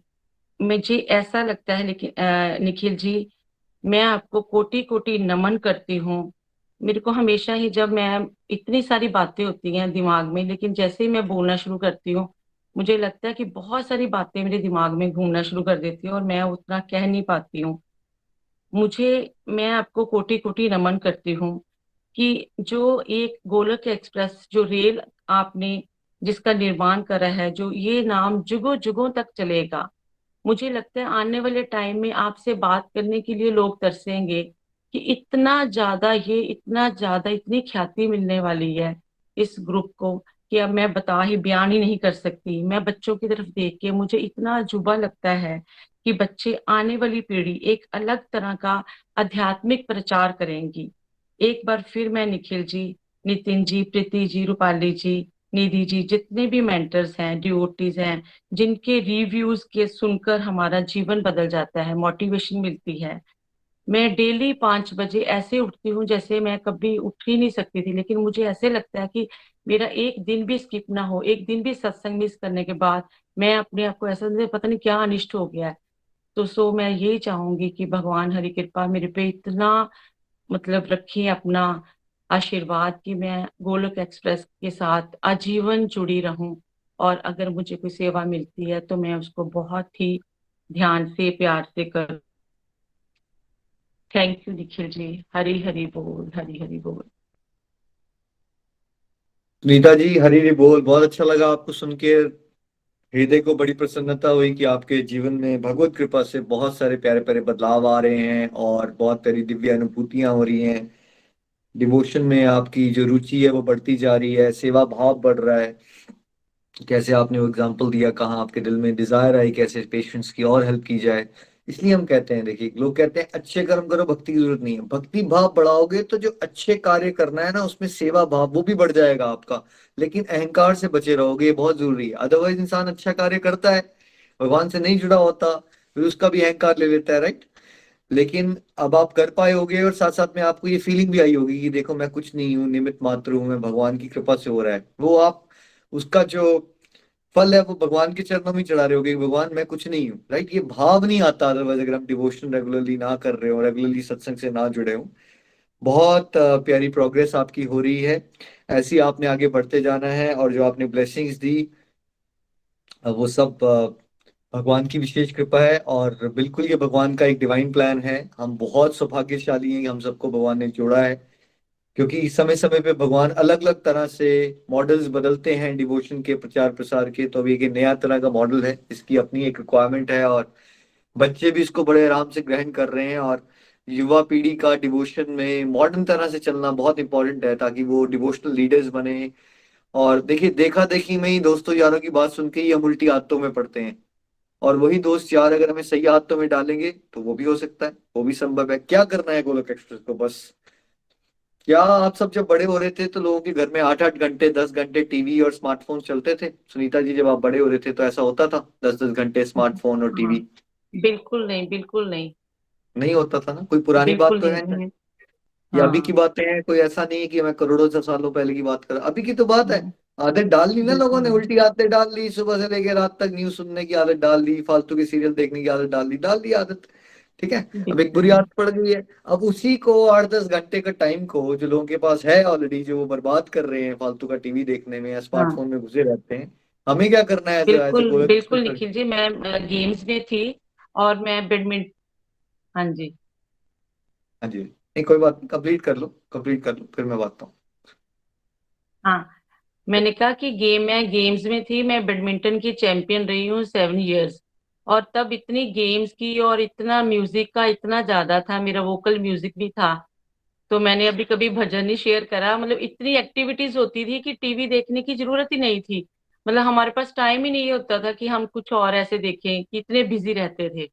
मुझे ऐसा लगता है, लेकिन निखिल जी, मैं आपको कोटि कोटि नमन करती हूँ। मेरे को हमेशा ही, जब मैं, इतनी सारी बातें होती हैं दिमाग में, लेकिन जैसे ही मैं बोलना शुरू करती हूँ, मुझे लगता है कि बहुत सारी बातें मेरे दिमाग में घूमना शुरू कर देती हैं और मैं उतना कह नहीं पाती हूँ। मैं आपको कोटि कोटि नमन करती हूँ कि जो एक गोलोक एक्सप्रेस, जो रेल आपने जिसका निर्माण करा है, जो ये नाम जुगों जुगों तक चलेगा। मुझे लगता है आने वाले टाइम में आपसे बात करने के लिए लोग तरसेंगे कि इतना ज्यादा इतनी ख्याति मिलने वाली है इस ग्रुप को, कि अब मैं बयान ही नहीं कर सकती। मैं बच्चों की तरफ देख के मुझे इतना अजूबा लगता है कि बच्चे, आने वाली पीढ़ी एक अलग तरह का आध्यात्मिक प्रचार करेंगी। एक बार फिर मैं निखिल जी, नितिन जी, प्रीति जी, रूपाली जी, निधि जी, जितने भी मेंटर्स हैं, डिवोटीज हैं, जिनके रिव्यूज के सुनकर हमारा जीवन बदल जाता है, मोटिवेशन मिलती है। मैं डेली 5 बजे ऐसे उठती हूँ जैसे मैं कभी उठ ही नहीं सकती थी, लेकिन मुझे ऐसे लगता है कि मेरा एक दिन भी स्किप ना हो, एक दिन भी सत्संग मिस करने के बाद मैं अपने आप को ऐसा लगता है, पता नहीं क्या अनिष्ट हो गया है। तो मैं यही चाहूंगी कि भगवान हरि कृपा मेरे पे इतना, मतलब, रखिए अपना आशीर्वाद, कि मैं गोलोक एक्सप्रेस के साथ आजीवन जुड़ी रहूं। और अगर मुझे कोई सेवा मिलती है तो मैं उसको बहुत ही ध्यान से, प्यार से कर। Thank you Nikhil ji. हरी हरी बोल, हरी हरी बोल। सुनीता जी, हरी हरी बोल। बहुत अच्छा लगा आपको सुन के। हृदय को बड़ी प्रसन्नता हुई कि आपके जीवन में भगवत कृपा से बहुत सारे प्यारे प्यारे बदलाव आ रहे हैं और बहुत प्यारी दिव्य अनुभूतियां हो रही हैं। डिवोशन में आपकी जो रुचि है वो बढ़ती जा रही है, सेवा भाव बढ़ रहा है। कैसे आपने वो एग्जाम्पल दिया, कहाँ आपके दिल में डिजायर आई कैसे पेशेंट्स की और हेल्प की जाए। इसलिए हम कहते हैं, देखिए, लोग कहते हैं अच्छे कर्म करो, भक्ति की जरूरत नहीं है। भक्ति भाव बढ़ाओगे तो जो अच्छे कार्य करना है ना, उसमें सेवा भाव वो भी बढ़ जाएगा आपका। लेकिन अहंकार से बचे रहोगे, ये बहुत जरूरी है। अदरवाइज इंसान अच्छा कार्य करता है, भगवान से नहीं जुड़ा होता, फिर उसका भी अहंकार ले लेता है, राइट। लेकिन अब आप कर पाए होगे और साथ साथ में आपको ये फीलिंग भी आई होगी कि देखो, मैं कुछ नहीं हूँ, निमित्त मात्र हूँ, मैं भगवान की कृपा से हो रहा है। वो आप, उसका जो फल है वो भगवान के चरणों में चढ़ा रहे होगे कि भगवान मैं कुछ नहीं हूँ, राइट। ये भाव नहीं आता अदरवाइज, अगर हम डिवोशन रेगुलरली ना कर रहे हो, रेगुलरली सत्संग से ना जुड़े हो। बहुत प्यारी प्रोग्रेस आपकी हो रही है। ऐसी आपने आगे बढ़ते जाना है, और जो आपने ब्लेसिंग्स दी, वो सब भगवान की विशेष कृपा है। और बिल्कुल ये भगवान का एक डिवाइन प्लान है। हम बहुत सौभाग्यशाली हैं कि हम सबको भगवान ने जोड़ा है, क्योंकि समय समय पे भगवान अलग अलग तरह से मॉडल्स बदलते हैं डिवोशन के प्रचार प्रसार के। तो अभी एक नया तरह का मॉडल है, इसकी अपनी एक रिक्वायरमेंट है, और बच्चे भी इसको बड़े आराम से ग्रहण कर रहे हैं। और युवा पीढ़ी का डिवोशन में मॉडर्न तरह से चलना बहुत इंपॉर्टेंट है, ताकि वो डिवोशनल लीडर्स बने। और देखिए, देखा देखी में ही दोस्तों यारों की बात सुन के ही हम उल्टी आदतों में पड़ते हैं। और वही दोस्त यार अगर हमें सही आदतों में डालेंगे तो वो भी हो सकता है, वो भी संभव है। क्या करना है गोलोक एक्सप्रेस को, बस। क्या आप सब जब बड़े हो रहे थे तो लोगों के घर में 8-8 घंटे, 10 घंटे टीवी और स्मार्टफोन चलते थे? सुनीता जी, जब आप बड़े हो रहे थे तो ऐसा होता था, 10-10 घंटे स्मार्टफोन और हाँ, टीवी? बिल्कुल नहीं, बिल्कुल नहीं। नहीं होता था ना? कोई पुरानी बात बिल्कुल तो नहीं है होता नहीं, है। या अभी की हाँ। बातें हैं? कोई ऐसा नहीं है कि मैं करोड़ों से सालों पहले की बात कर रहा, अभी की तो बात है। हम्म, आदत डाल ली ना लोगों बिल्कुल ने, नहीं। उल्टी आदतें डाल ली, सुबह से लेकर रात तक न्यूज सुनने की आदत डाल ली, फालतू के सीरियल देखने की आदत डाल दी आदत। ठीक है। अब एक बिल्कुल बुरी नहीं। आदत पड़ गई है। अब उसी को 8-10 घंटे का टाइम को जो लोगों के पास है ऑलरेडी, जो वो बर्बाद कर रहे हैं फालतू का टीवी देखने में या हाँ, स्मार्टफोन में घुसे रहते हैं। हमें क्या करना है एज ए बिल्कुल गोलक बिल्कुल एक्सप्रेस? निखिल जी, मैं गेम्स में थी और मैं बैडमिंटन। हाँ जी। हाँ जी, नहीं कोई बात नहीं, कंप्लीट कर लो फिर मैं बात हूँ। हाँ, मैंने कहा कि मैं गेम्स में थी, मैं बैडमिंटन की चैंपियन रही हूँ 7 इयर्स। और तब इतनी गेम्स की और इतना म्यूजिक का इतना ज्यादा था, मेरा वोकल म्यूजिक भी था। तो मैंने अभी कभी भजन ही शेयर करा। मतलब इतनी एक्टिविटीज होती थी कि टीवी देखने की जरूरत ही नहीं थी। मतलब हमारे पास टाइम ही नहीं होता था कि हम कुछ और ऐसे देखें, कि इतने बिजी रहते थे।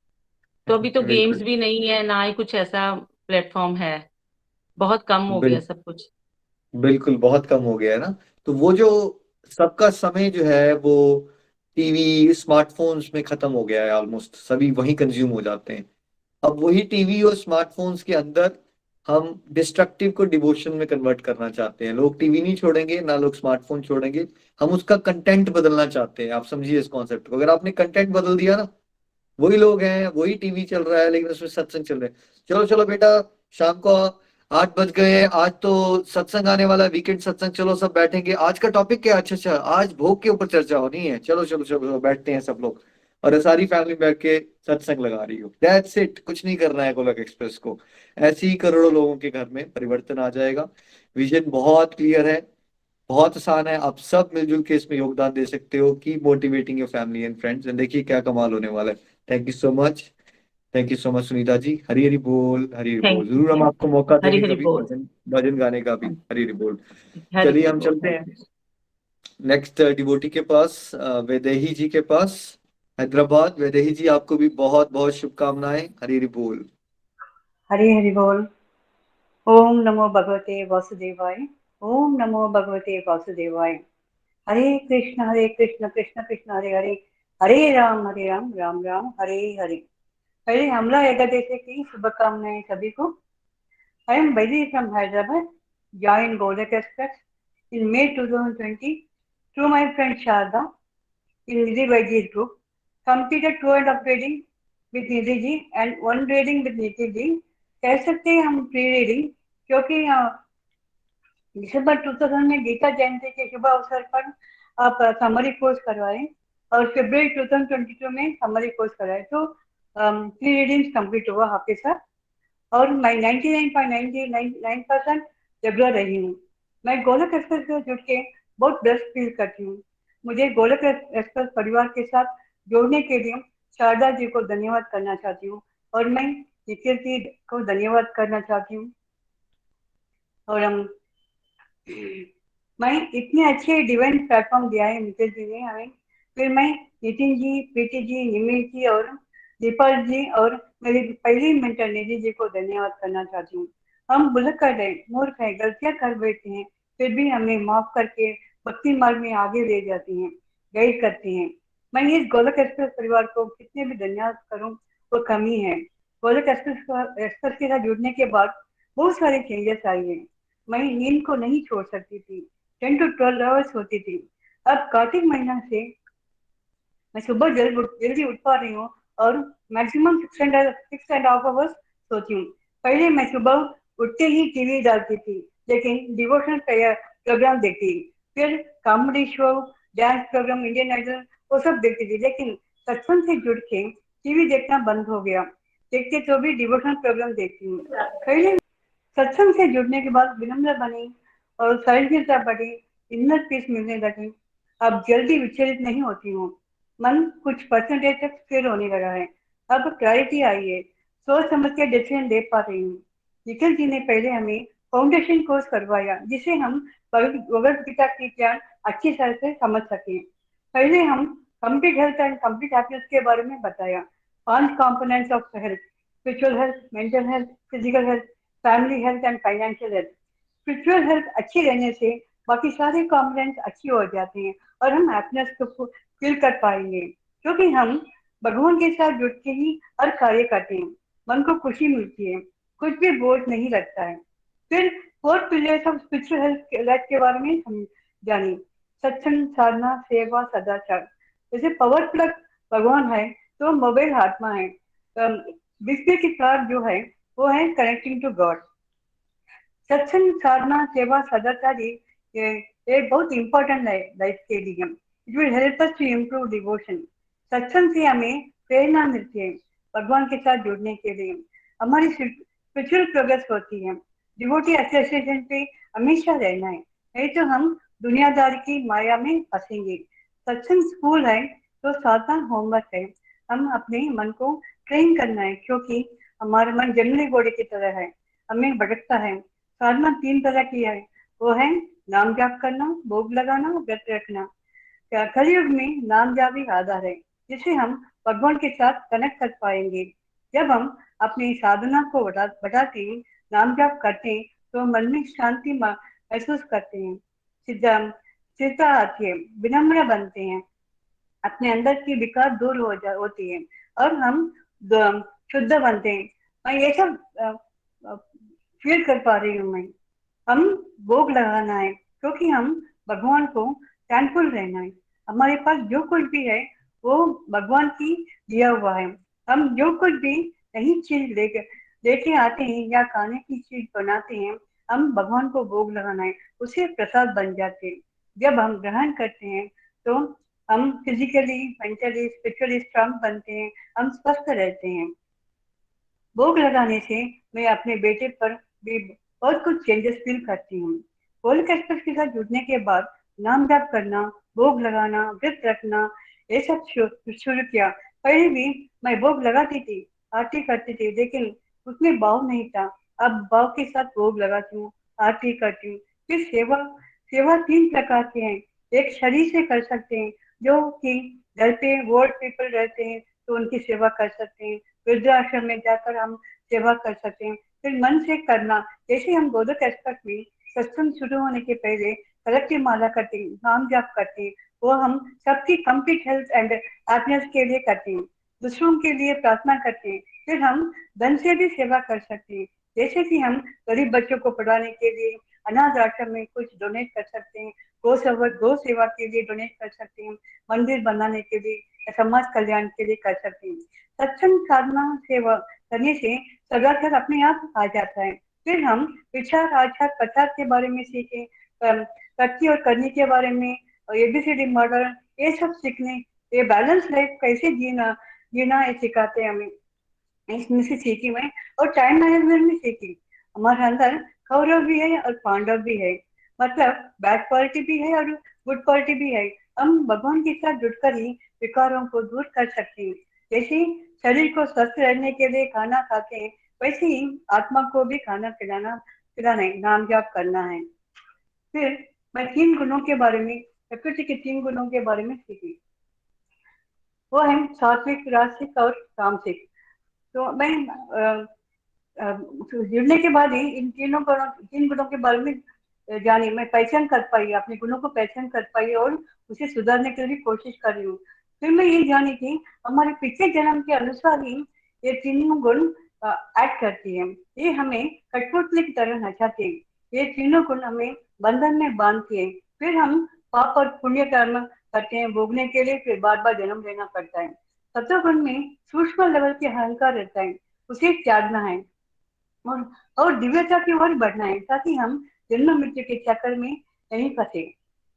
तो अभी तो गेम्स बिल्कुल भी नहीं है, ना ही कुछ ऐसा प्लेटफॉर्म है। बहुत कम हो गया बिल्कुल सब कुछ। बिल्कुल बहुत कम हो गया है ना। तो वो जो सबका समय जो है वो टीवी स्मार्टफोन्स में खत्म हो गया है, ऑलमोस्ट सभी वही कंज्यूम हो जाते हैं। अब वही टीवी और स्मार्टफोन्स के अंदर हम डिस्ट्रक्टिव को डिवोशन में कन्वर्ट करना चाहते हैं। लोग टीवी नहीं छोड़ेंगे ना लोग स्मार्टफोन छोड़ेंगे, हम उसका कंटेंट बदलना चाहते हैं। आप समझिए इस कॉन्सेप्ट को। अगर आपने कंटेंट बदल दिया ना, वही लोग हैं, वही टीवी चल रहा है लेकिन उसमें सत्संग चल रहे हैं। चलो चलो बेटा, शाम को 8 बज गए हैं, आज तो सत्संग आने वाला है, वीकेंड सत्संग, चलो सब बैठेंगे। आज का टॉपिक क्या है? अच्छा अच्छा, आज भोग के ऊपर चर्चा होनी है, चलो चलो चलो चलो, बैठते हैं सब लोग। और ये सारी फैमिली बैठ के सत्संग लगा रही हो। दैट्स इट, कुछ नहीं करना है गोलक एक्सप्रेस को। ऐसे ही करोड़ों लोगों के घर में परिवर्तन आ जाएगा। विजन बहुत क्लियर है, बहुत आसान है। आप सब मिलजुल के इसमें योगदान दे सकते हो। की motivating your family and friends, and देखिए क्या कमाल होने वाला है। Thank you so much, thank you so much Sunita ji. Hari Hari बोल, हरी हरी बोल। थैंक जरूर हम यू। आपको मौका हरी देंगे हरी कभी बोल। भजन भजन गाने का भी। हरी हरी बोल। हरी चलिए हरी हम बोल। चलते हैं नेक्स्ट डिवोटी के पास, वैदेही जी के पास, हैदराबाद। वैदेही जी, आपको भी बहुत बहुत शुभकामनाएं। हरी हरी बोल। हरि हरि बोल। ओम नमो भगवते वासुदेवाय। ओम नमो भगवते वासुदेवाय। हरे कृष्ण कृष्ण कृष्ण हरे हरे, हरे राम राम राम हरे हरे। पहले हमला एकादशी की शुभकामनाएं सभी को। I am Vaidi from Hyderabad, joined Golak Express in May 2020 through my friend Sharda in Nidhi Vaidi's group. Completed 2.5 reading with Nidhi ji and 1 reading with Nidhi ji. कह सकते हैं हम प्री रीडिंग, क्योंकि दिसंबर 2000 में गीता जयंती के शुभ अवसर पर आप समरी कोर्स करवाएं और फरवरी 2022 में समरी कोर्स कराए, तो प्री रीडिंग्स कंप्लीट हुआ आपके साथ। और मैं 99.99% रेगुलर रही हूँ। मैं गोलक एक्सप्रेस से जुड़ के बहुत बेस्ट फील करती हूँ। मुझे गोलक एक्सप्रेस परिवार के साथ जोड़ने के लिए शारदा जी को धन्यवाद करना चाहती हूँ, और मैं निखिल जी को धन्यवाद करना चाहती हूँ। और मैं इतने अच्छे डिवाइन प्लेटफॉर्म दिया है निखिल जी ने हमें। फिर मैं नितिन जी, प्रीति जी, निमित जी और दीपल जी और मेरी पहली मेंटर निधि जी को धन्यवाद करना चाहती हूँ। हम बुलक्कड़ हैं, मूर्ख हैं, गलतियां कर बैठते हैं, फिर भी हमें माफ करके भक्ति मार्ग में आगे ले जाती हैं, गाइड करती हैं। मैं इस गोलक एक्सप्रेस परिवार को कितने भी धन्यवाद करूँ वो कमी है। गोलक एक्सप्रेस के साथ जुड़ने के बाद बहुत सारे चेंजेस आए हैं। मैं नींद को नहीं छोड़ सकती थी, 10 to 12 आवर्स होती थी। अब कार्तिक महीना से मैं सुबह जल्दी उठ पा रही हूँ और मैक्सिमम 6.5 आवर्स सोती हूँ। पहले मैं सुबह उठते ही टीवी डालती थी, लेकिन डिवोशनल प्रोग्राम देखती थी, फिर comedy show, dance program, Indian Idol, वो सब देखती थी। लेकिन सत्संग से जुड़ के टीवी देखना बंद हो गया। देखते तो भी डिवोशनल प्रोग्राम देखती हूँ। पहले सत्संग से जुड़ने के बाद विनम्र बनी और सहनशीलता बढ़ी, इन्नर पीस मिलने लगी। अब जल्दी विचलित नहीं होती हूँ, मन कुछ परसेंटेज तक स्थिर होने लगा है। अब क्लैरिटी आई है, सोच समझ के डिसीजन ले पा रही हूँ। निखिल जी ने पहले हमें फाउंडेशन कोर्स करवाया, जिसे हम भगवत गीता की ज्ञान अच्छी तरह से समझ सकें। पहले हम complete health and complete happiness के बारे में बताया। 5 components of health: spiritual health, mental health, physical health, family health and financial health. Spiritual health अच्छी रहने से बाकी सारे कंपोनेंट्स अच्छी हो जाते हैं और हम हैप्पीनेस को फील कर पाएंगे, क्योंकि हम भगवान के साथ जुड़ के ही हर कार्य करते हैं। मन को खुशी मिलती है, कुछ भी बोझ नहीं लगता है। फिर 4 पिलर्स ऑफ स्पिरिचुअल हेल्थ के बारे में हम जानी: सत्संग, साधना, सेवा, सदाचार। जैसे पावर प्लग भगवान है तो मोबाइल आत्मा है। डिस्प्ले की तार जो है वो है कनेक्टिंग टू गॉड। सत्संग, साधना, सेवा, सदाचार ये बहुत इंपॉर्टेंट है लाइफ के लिए। It will help us to improve devotion. सत्संग से हमें प्रेरणा मिलती है भगवान के साथ जुड़ने के लिए, हमारी स्पिरिचुअल प्रोग्रेस होती है। डिवोटी एसोसिएशन पे हमेशा रहना है, नहीं तो हम दुनियादारी की माया में फंसेंगे। सत्संग स्कूल है तो साधना होमवर्क है। हम अपने मन को ट्रेन करना है, क्योंकि हमारा मन जंगली घोड़े की तरह है, हमें भटकता है। साधना 3 तरह की है, वो है नाम जाप करना, भोग लगाना, व्रत रखना। कलयुग में नाम जाप ही आधार है, जिससे हम भगवान के साथ कनेक्ट कर पाएंगे। जब हम अपनी साधना को बढ़ाते हैं, नाम जाप करते हैं, तो मन में शांति महसूस करते हैं, स्थिरता आती है, विनम्र बनते हैं, अपने अंदर की विकार दूर होती है और हम शुद्ध बनते हैं। मैं ये सब फील कर पा रही हूँ। मैं हम भोग लगाना है, क्योंकि हम भगवान को थैंकफुल रहना है। हमारे पास जो कुछ भी है वो भगवान की दिया हुआ है। हम जो कुछ भी नई चीज लेके आते हैं या खाने की चीज बनाते हैं, हम भगवान को भोग लगाना है, उसे प्रसाद बन जाते हैं। जब हम ग्रहण करते हैं तो हम फिजिकली, मेंटली, स्पिरिचुअली स्ट्रांग बनते हैं, हम स्वस्थ रहते हैं। भोग लगाने से मैं अपने बेटे पर भी बहुत कुछ चेंजेस फील करती हूँ। गोलोक एक्सप्रेस के साथ जुड़ने के बाद नाम जाप करना, भोग लगाना, व्रत रखना, ये सब शुरू किया। पहले भी मैं भोग लगाती थी, आरती करती थी, लेकिन उसमें भाव नहीं था। अब भाव के साथ भोग लगाती हूँ, आरती करती हूँ। फिर सेवा सेवा 3 प्रकार की है। एक शरीर से कर सकते हैं, जो कि घर पे ओल्ड पीपल रहते हैं तो उनकी सेवा कर सकते हैं, वृद्धाश्रम में जाकर हम सेवा कर सकते हैं। फिर मन से करना, जैसे हम गोलोक एक्सप्रेस में सत्संग शुरू होने के पहले कलश की माला करते हैं, नाम जाप करते हैं, वो हम सबकी कंप्लीट हेल्थ एंड हैप्पीनेस के लिए करते हैं, दूसरों के लिए प्रार्थना करते हैं। फिर हम धन से भी सेवा कर सकते हैं, जैसे कि हम गरीब बच्चों को पढ़ाने के लिए अनाथ आश्रम में कुछ डोनेट कर सकते हैं, गौ सेवा के लिए डोनेट कर सकते हैं, मंदिर बनाने के लिए, समाज कल्याण के लिए कर सकते हैं। सत्संग साधना सेवा करने से सदाचार अपने आप आ जाता है। फिर हम विचार, आचार, प्रचार के बारे में सीखें, करती और करने के बारे में, एबीसीडी मॉडल, ये सब सीखने, ये बैलेंस लाइफ कैसे जीना ये सिखाते हैं हमें। इसमें से सीखी मैं, और टाइम मैनेजमेंट भी सीखी। हमारे अंदर कौरव भी है और पांडव भी है, मतलब बैड क्वालिटी भी है और गुड क्वालिटी भी है। हम भगवान के साथ जुड़कर ही विकारों को दूर कर सकते हैं। जैसे शरीर को स्वस्थ रहने के लिए खाना खाते हैं, वैसे ही आत्मा को भी खाना खिलाना है, नाम जाप करना है। फिर मैं 3 गुणों के बारे में, प्रकृति के 3 गुणों के बारे में सीखी। वो है सात्विक, राजसिक और तामसिक। तो मैं जुड़ने के बाद ही इन 3 गुणों के बारे में जानी, मैं पहचान कर पाई, अपने गुणों को पहचान कर पाई और उसे सुधारने के लिए कोशिश कर रही हूँ। फिर मैं ये जानी कि हमारे पिछले जन्म के अनुसार ही ये 3 गुण ऐड करती है। ये हमें कठपुतली की तरह नचाते हैं। ये 3 गुण हमें बंधन में बांधते हैं। फिर हम पाप और पुण्य कर्म करते हैं भोगने के लिए, फिर बार बार जन्म लेना पड़ता है। सत्वगुण में सूक्ष्म लेवल के अहंकार रहता है, उसे त्यागना है और दिव्यता की ओर बढ़ना है, ताकि हम जन्म मृत्यु के चक्कर में नहीं फंसे।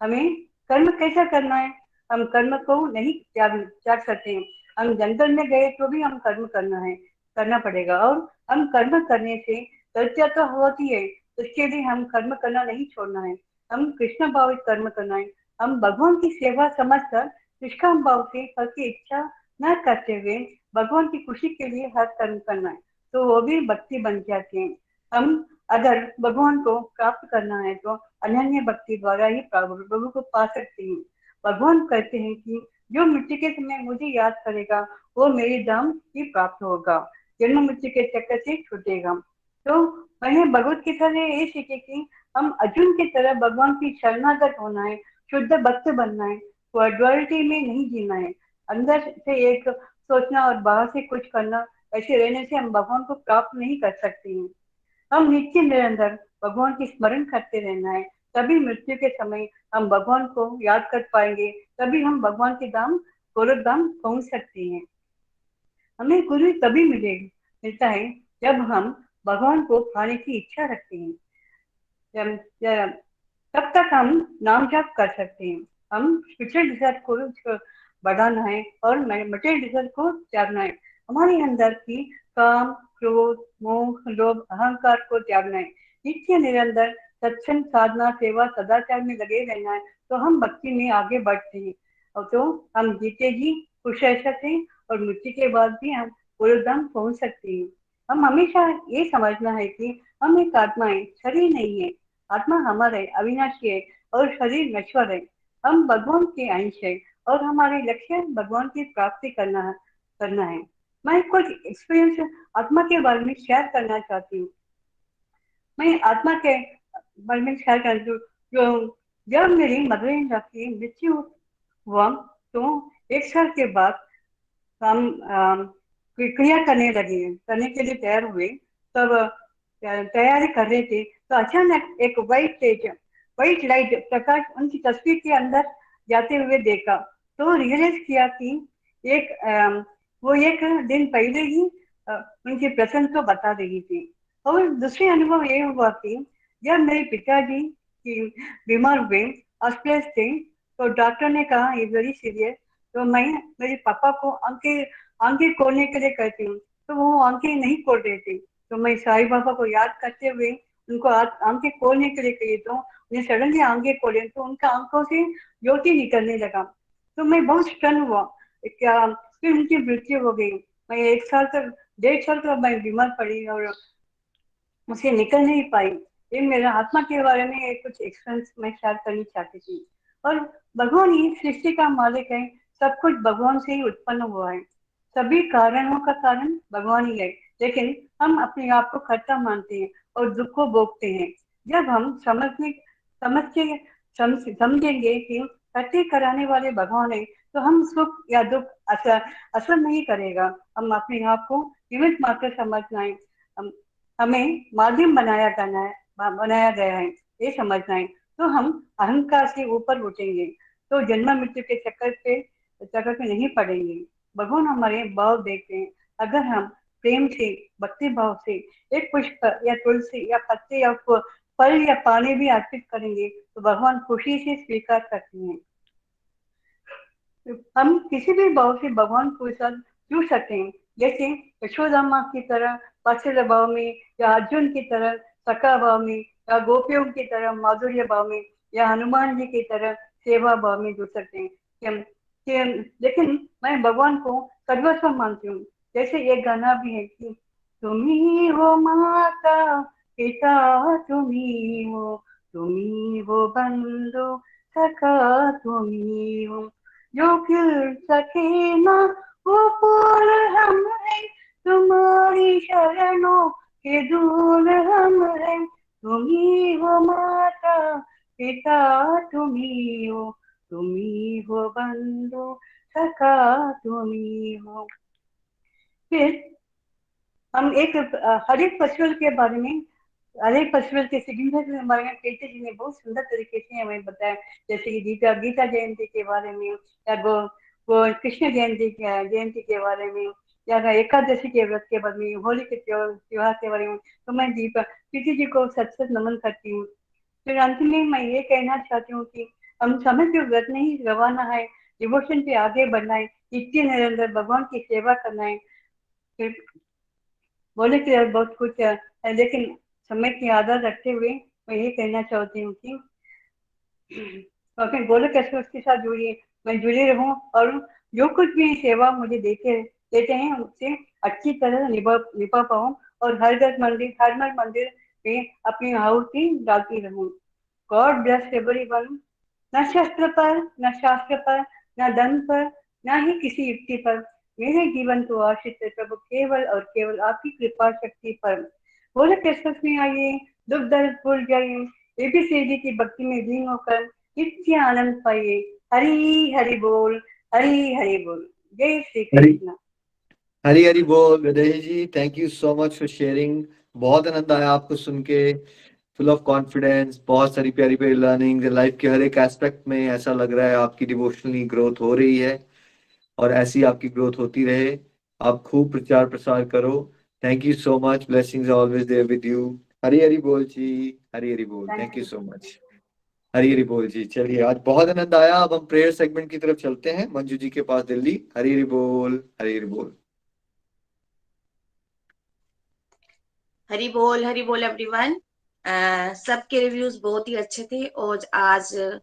हमें कर्म कैसा करना है? हम कर्म को नहीं त्याग सकते हैं। हम जंगल में गए तो भी हम कर्म करना पड़ेगा, और हम कर्म करने से गलतियां तो होती है, उसके लिए हम कर्म करना नहीं छोड़ना है। हम कृष्ण भावित कर्म करना है। हम भगवान की सेवा समझकर निष्काम भाव से फल की इच्छा न करते हुए भगवान की खुशी के लिए हर कर्म करना है, तो वो भी भक्ति बन जाती है। हम अगर भगवान को प्राप्त करना है तो अनन्य भक्ति द्वारा ही प्रभु को पा सकते हैं। भगवान कहते हैं कि जो मृत्यु के समय मुझे याद करेगा वो मेरे धाम ही प्राप्त होगा, जन्म मृत्यु के चक्कर से छूटेगा। तो मैंने भगवत गीता से ये सीखे कि हम अर्जुन की तरह भगवान की शरणागत होना है, शुद्ध भक्त बनना है, ड्युअलिटी में नहीं जीना है। अंदर से एक सोचना और बाहर से कुछ करना, ऐसे रहने से हम भगवान को प्राप्त नहीं कर सकते हैं। हम नित्य निरंतर भगवान की स्मरण करते रहना है, तभी मृत्यु के समय हम भगवान को याद कर पाएंगे, तभी हम भगवान के धाम, गोलोक धाम पहुंच सकते हैं। हमें गुरु तभी मिलता है जब हम भगवान को पाने की इच्छा रखते हैं। तब तक हम नाम जाप कर सकते हैं। हम स्पिरिचुअल डिजायर को बढ़ाना है और मटेरियल डिजायर को त्यागना है। हमारे अंदर की काम, क्रोध, मोह, लोभ, अहंकार को त्यागना है। नित्य निरंतर सत्संग, साधना, सेवा, सदाचार में लगे रहना है, तो हम भक्ति में आगे बढ़ते हैं, और तो हम जीते जी खुश रह सकते हैं और मृत्यु के बाद भी हम गोलोक धाम पहुंच सकते हैं। हम हमेशा ये समझना है कि हम एक आत्मा है, शरीर नहीं है। आत्मा हमारा है, अविनाशी है, और शरीर नश्वर है। हम भगवान के अंश है और हमारे लक्ष्य भगवान की प्राप्ति करना है। मैं कुछ एक्सपीरियंस आत्मा के बारे में शेयर करना चाहती हूँ। मैं आत्मा के बारे में शेयर करती हूँ। जब मेरी मदर इन लॉ की मृत्यु हुआ तो 1 साल के बाद हम क्रिया करने के लिए तैयार हुए। तब तैयारी कर रहे थे तो अचानक एक व्हाइट लाइट प्रकाश उनकी तस्वीर के अंदर जाते हुए देखा। तो रियलाइज किया कि वो एक दिन पहले ही उनके प्रसन्न को बता रही थी। और दूसरे अनुभव ये हुआ कि जब मेरे पिताजी की बीमार हुए, हॉस्पिटल थे, तो डॉक्टर ने कहा ये वेरी सीरियस। तो मैं मेरे पापा को आंखें खोलने के लिए कहती हूँ, तो वो आंखें नहीं खोल रहे थे। तो मैं साईं बाबा को याद करते हुए उनको आंखें खोलने के लिए कही, तो उन्हें सडनली आंखें खोले तो उनका आंखों से ज्योति निकलने लगा। तो मैं बहुत स्टन हुआ, क्या फिर उनकी मृत्यु हो गई। मैं 1 साल तक 1.5 साल तक मैं बीमार पड़ी और मुझसे निकल नहीं पाई। ये मेरा आत्मा के बारे में कुछ एक्सपीरियंस मैं शेयर करनी चाहती थी। और भगवान ही सृष्टि का मालिक है, सब कुछ भगवान से ही उत्पन्न हुआ है। सभी कारणों का कारण भगवान ही है, लेकिन हम अपने आप को कर्ता मानते हैं और दुख को भोगते हैं। जब हम समझेंगे कि कर्ते कराने वाले भगवान है, तो हम सुख या दुख असर नहीं करेगा। हम अपने आप को निमित्त मात्र समझना है। हमें माध्यम बनाया गया है, ये समझना है। तो हम अहंकार से ऊपर उठेंगे, तो जन्म मृत्यु के चक्कर पे नहीं पड़ेंगे। भगवान हमारे भाव देखते हैं। अगर हम प्रेम से, भक्ति भाव से एक पुष्प या तुलसी या पत्ते या फल या पानी भी अर्पित करेंगे, तो भगवान खुशी से स्वीकार करते हैं। हम किसी भी भाव से भगवान को साथ जुड़ सकते हैं, जैसे यशोदा माँ की तरह वात्सल्य भाव में, या अर्जुन की तरह सखा भाव में, या गोपियों की तरह माधुर्य भाव में, या हनुमान जी की तरह सेवा भाव में जुड़ सकते हैं। लेकिन मैं भगवान को सर्वस्व मानती हूँ। जैसे एक गाना भी है कि तुम्ही हो माता पिता, तुम्ही हो बंधु सखा, तुम्ही हो जो खिल सके ना वो फूल हम हैं, तुम्हारी शरणों के धूल हम हैं। तुम्ही हो माता पिता, तुम्ही हो बंधु सखा, तुम्ही हो। फिर हम एक हर एक फेस्टिवल के बारे में, हर एक फेस्टिवल के सिग्निफिकेंस के बारे में कीर्ति जी ने बहुत सुंदर तरीके से हमें बताया। जैसे कि गीता जयंती के बारे में, या कृष्ण जयंती के बारे में, या एकादशी के व्रत के बारे में, होली के त्योहार के बारे में। तो मैं कीर्ति जी को सच नमन करती हूँ। फिर अंत में मैं ये कहना चाहती हूँ कि हम समय के व्रत नहीं गवाना है, डिवोशन पे आगे बढ़ना है, नित्य निरंतर भगवान की सेवा करना है। फिर बोले कि बहुत कुछ है, लेकिन समय की आदत रखते हुए मैं ये कहना चाहती हूँ कि अपने गोलक एक्सप्रेस के साथ मैं जुड़ी रहूं, और जो कुछ भी सेवा मुझे देते हैं उससे अच्छी तरह निभा पाऊं, और हर मंदिर पे अपनी आहुति डालती रहूं। God bless everyone. न शस्त्र पर, न शास्त्र पर, न धन पर, न ही किसी युक्ति पर मेरे जीवन को आश्रित है प्रभु, केवल और केवल आपकी कृपा शक्ति पर। बोले क्रिसमस में आइए, दुख दर्द भूल जाइए, एबीसीडी की भक्ति में लीन होकर नित्य आनंद पाइए। हरी हरि बोल, हरी हरि बोल। जय श्री कृष्ण। हरी हरी बोल। Videhi ji, thank you so much for sharing. बहुत आनंद आया आपको सुन के, फुल ऑफ कॉन्फिडेंस, बहुत सारी प्यारी प्यारी लर्निंग। लाइफ के हर एक एस्पेक्ट में ऐसा लग रहा है आपकी डिवोशनली ग्रोथ हो रही है, और ऐसी आपकी ग्रोथ होती रहे। आप खूब प्रचार प्रसार करो। Thank you so much. Blessings always there with you. Hari Hari बोल जी, हरी हरी बोल। Thank you so much. Hari Hari बोल जी। चलिए, आज बहुत आनंद आया। अब हम प्रेयर सेगमेंट की तरफ चलते हैं, मंजू जी के पास दिल्ली। हरी हरी बोल, हरी हरी बोल। हरी बोल एवरीवन। सबके रिव्यूज बहुत ही अच्छे थे, और आज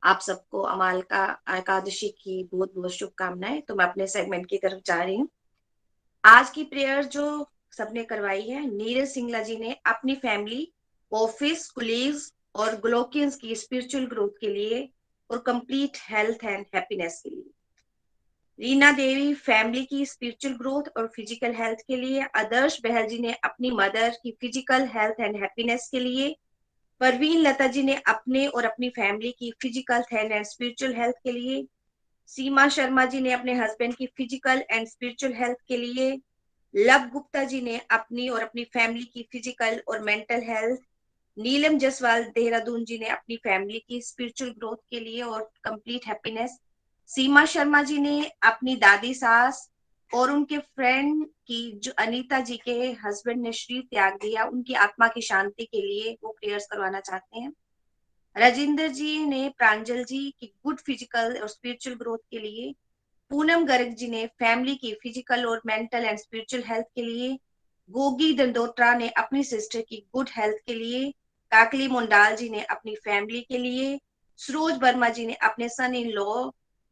आप सबको अमाल का एकादशी की बहुत बहुत शुभकामनाएं। तो मैं अपने सेगमेंट की तरफ जा रही हूँ। आज की प्रेयर जो सबने करवाई है। नीरज सिंगला जी ने अपनी फैमिली, ऑफिस, कुलीग्स और ग्लोकियंस की स्पिरिचुअल ग्रोथ के लिए और कंप्लीट हेल्थ एंड हैप्पीनेस के लिए। रीना देवी फैमिली की स्पिरिचुअल ग्रोथ और फिजिकल हेल्थ के लिए। आदर्श बहल जी ने अपनी मदर की फिजिकल हेल्थ एंड हैप्पीनेस के लिए। परवीन लता जी ने अपने और अपनी फैमिली की physical health and spiritual health के लिए। सीमा शर्मा जी ने अपने हस्बैंड की फिजिकल एंड स्पिरिचुअल हेल्थ के लिए। लव गुप्ता जी ने अपनी और अपनी फैमिली की फिजिकल और मेंटल हेल्थ। नीलम जसवाल देहरादून जी ने अपनी फैमिली की स्पिरिचुअल ग्रोथ के लिए और कंप्लीट हैप्पीनेस। सीमा शर्मा जी ने अपनी दादी सास और उनके फ्रेंड की, जो अनीता जी के हस्बैंड ने शरीर त्याग दिया, उनकी आत्मा की शांति के लिए वो प्रेयर्स करवाना चाहते हैं। राजेंद्र जी ने प्रांजल जी की गुड फिजिकल और स्पिरिचुअल ग्रोथ के लिए। पूनम गर्ग जी ने फैमिली की फिजिकल और मेंटल एंड स्पिरिचुअल हेल्थ के लिए। गोगी दंडोत्रा ने अपनी सिस्टर की गुड हेल्थ के लिए। काकली मुंडाल जी ने अपनी फैमिली के लिए। सरोज वर्मा जी ने अपने सन इन लॉ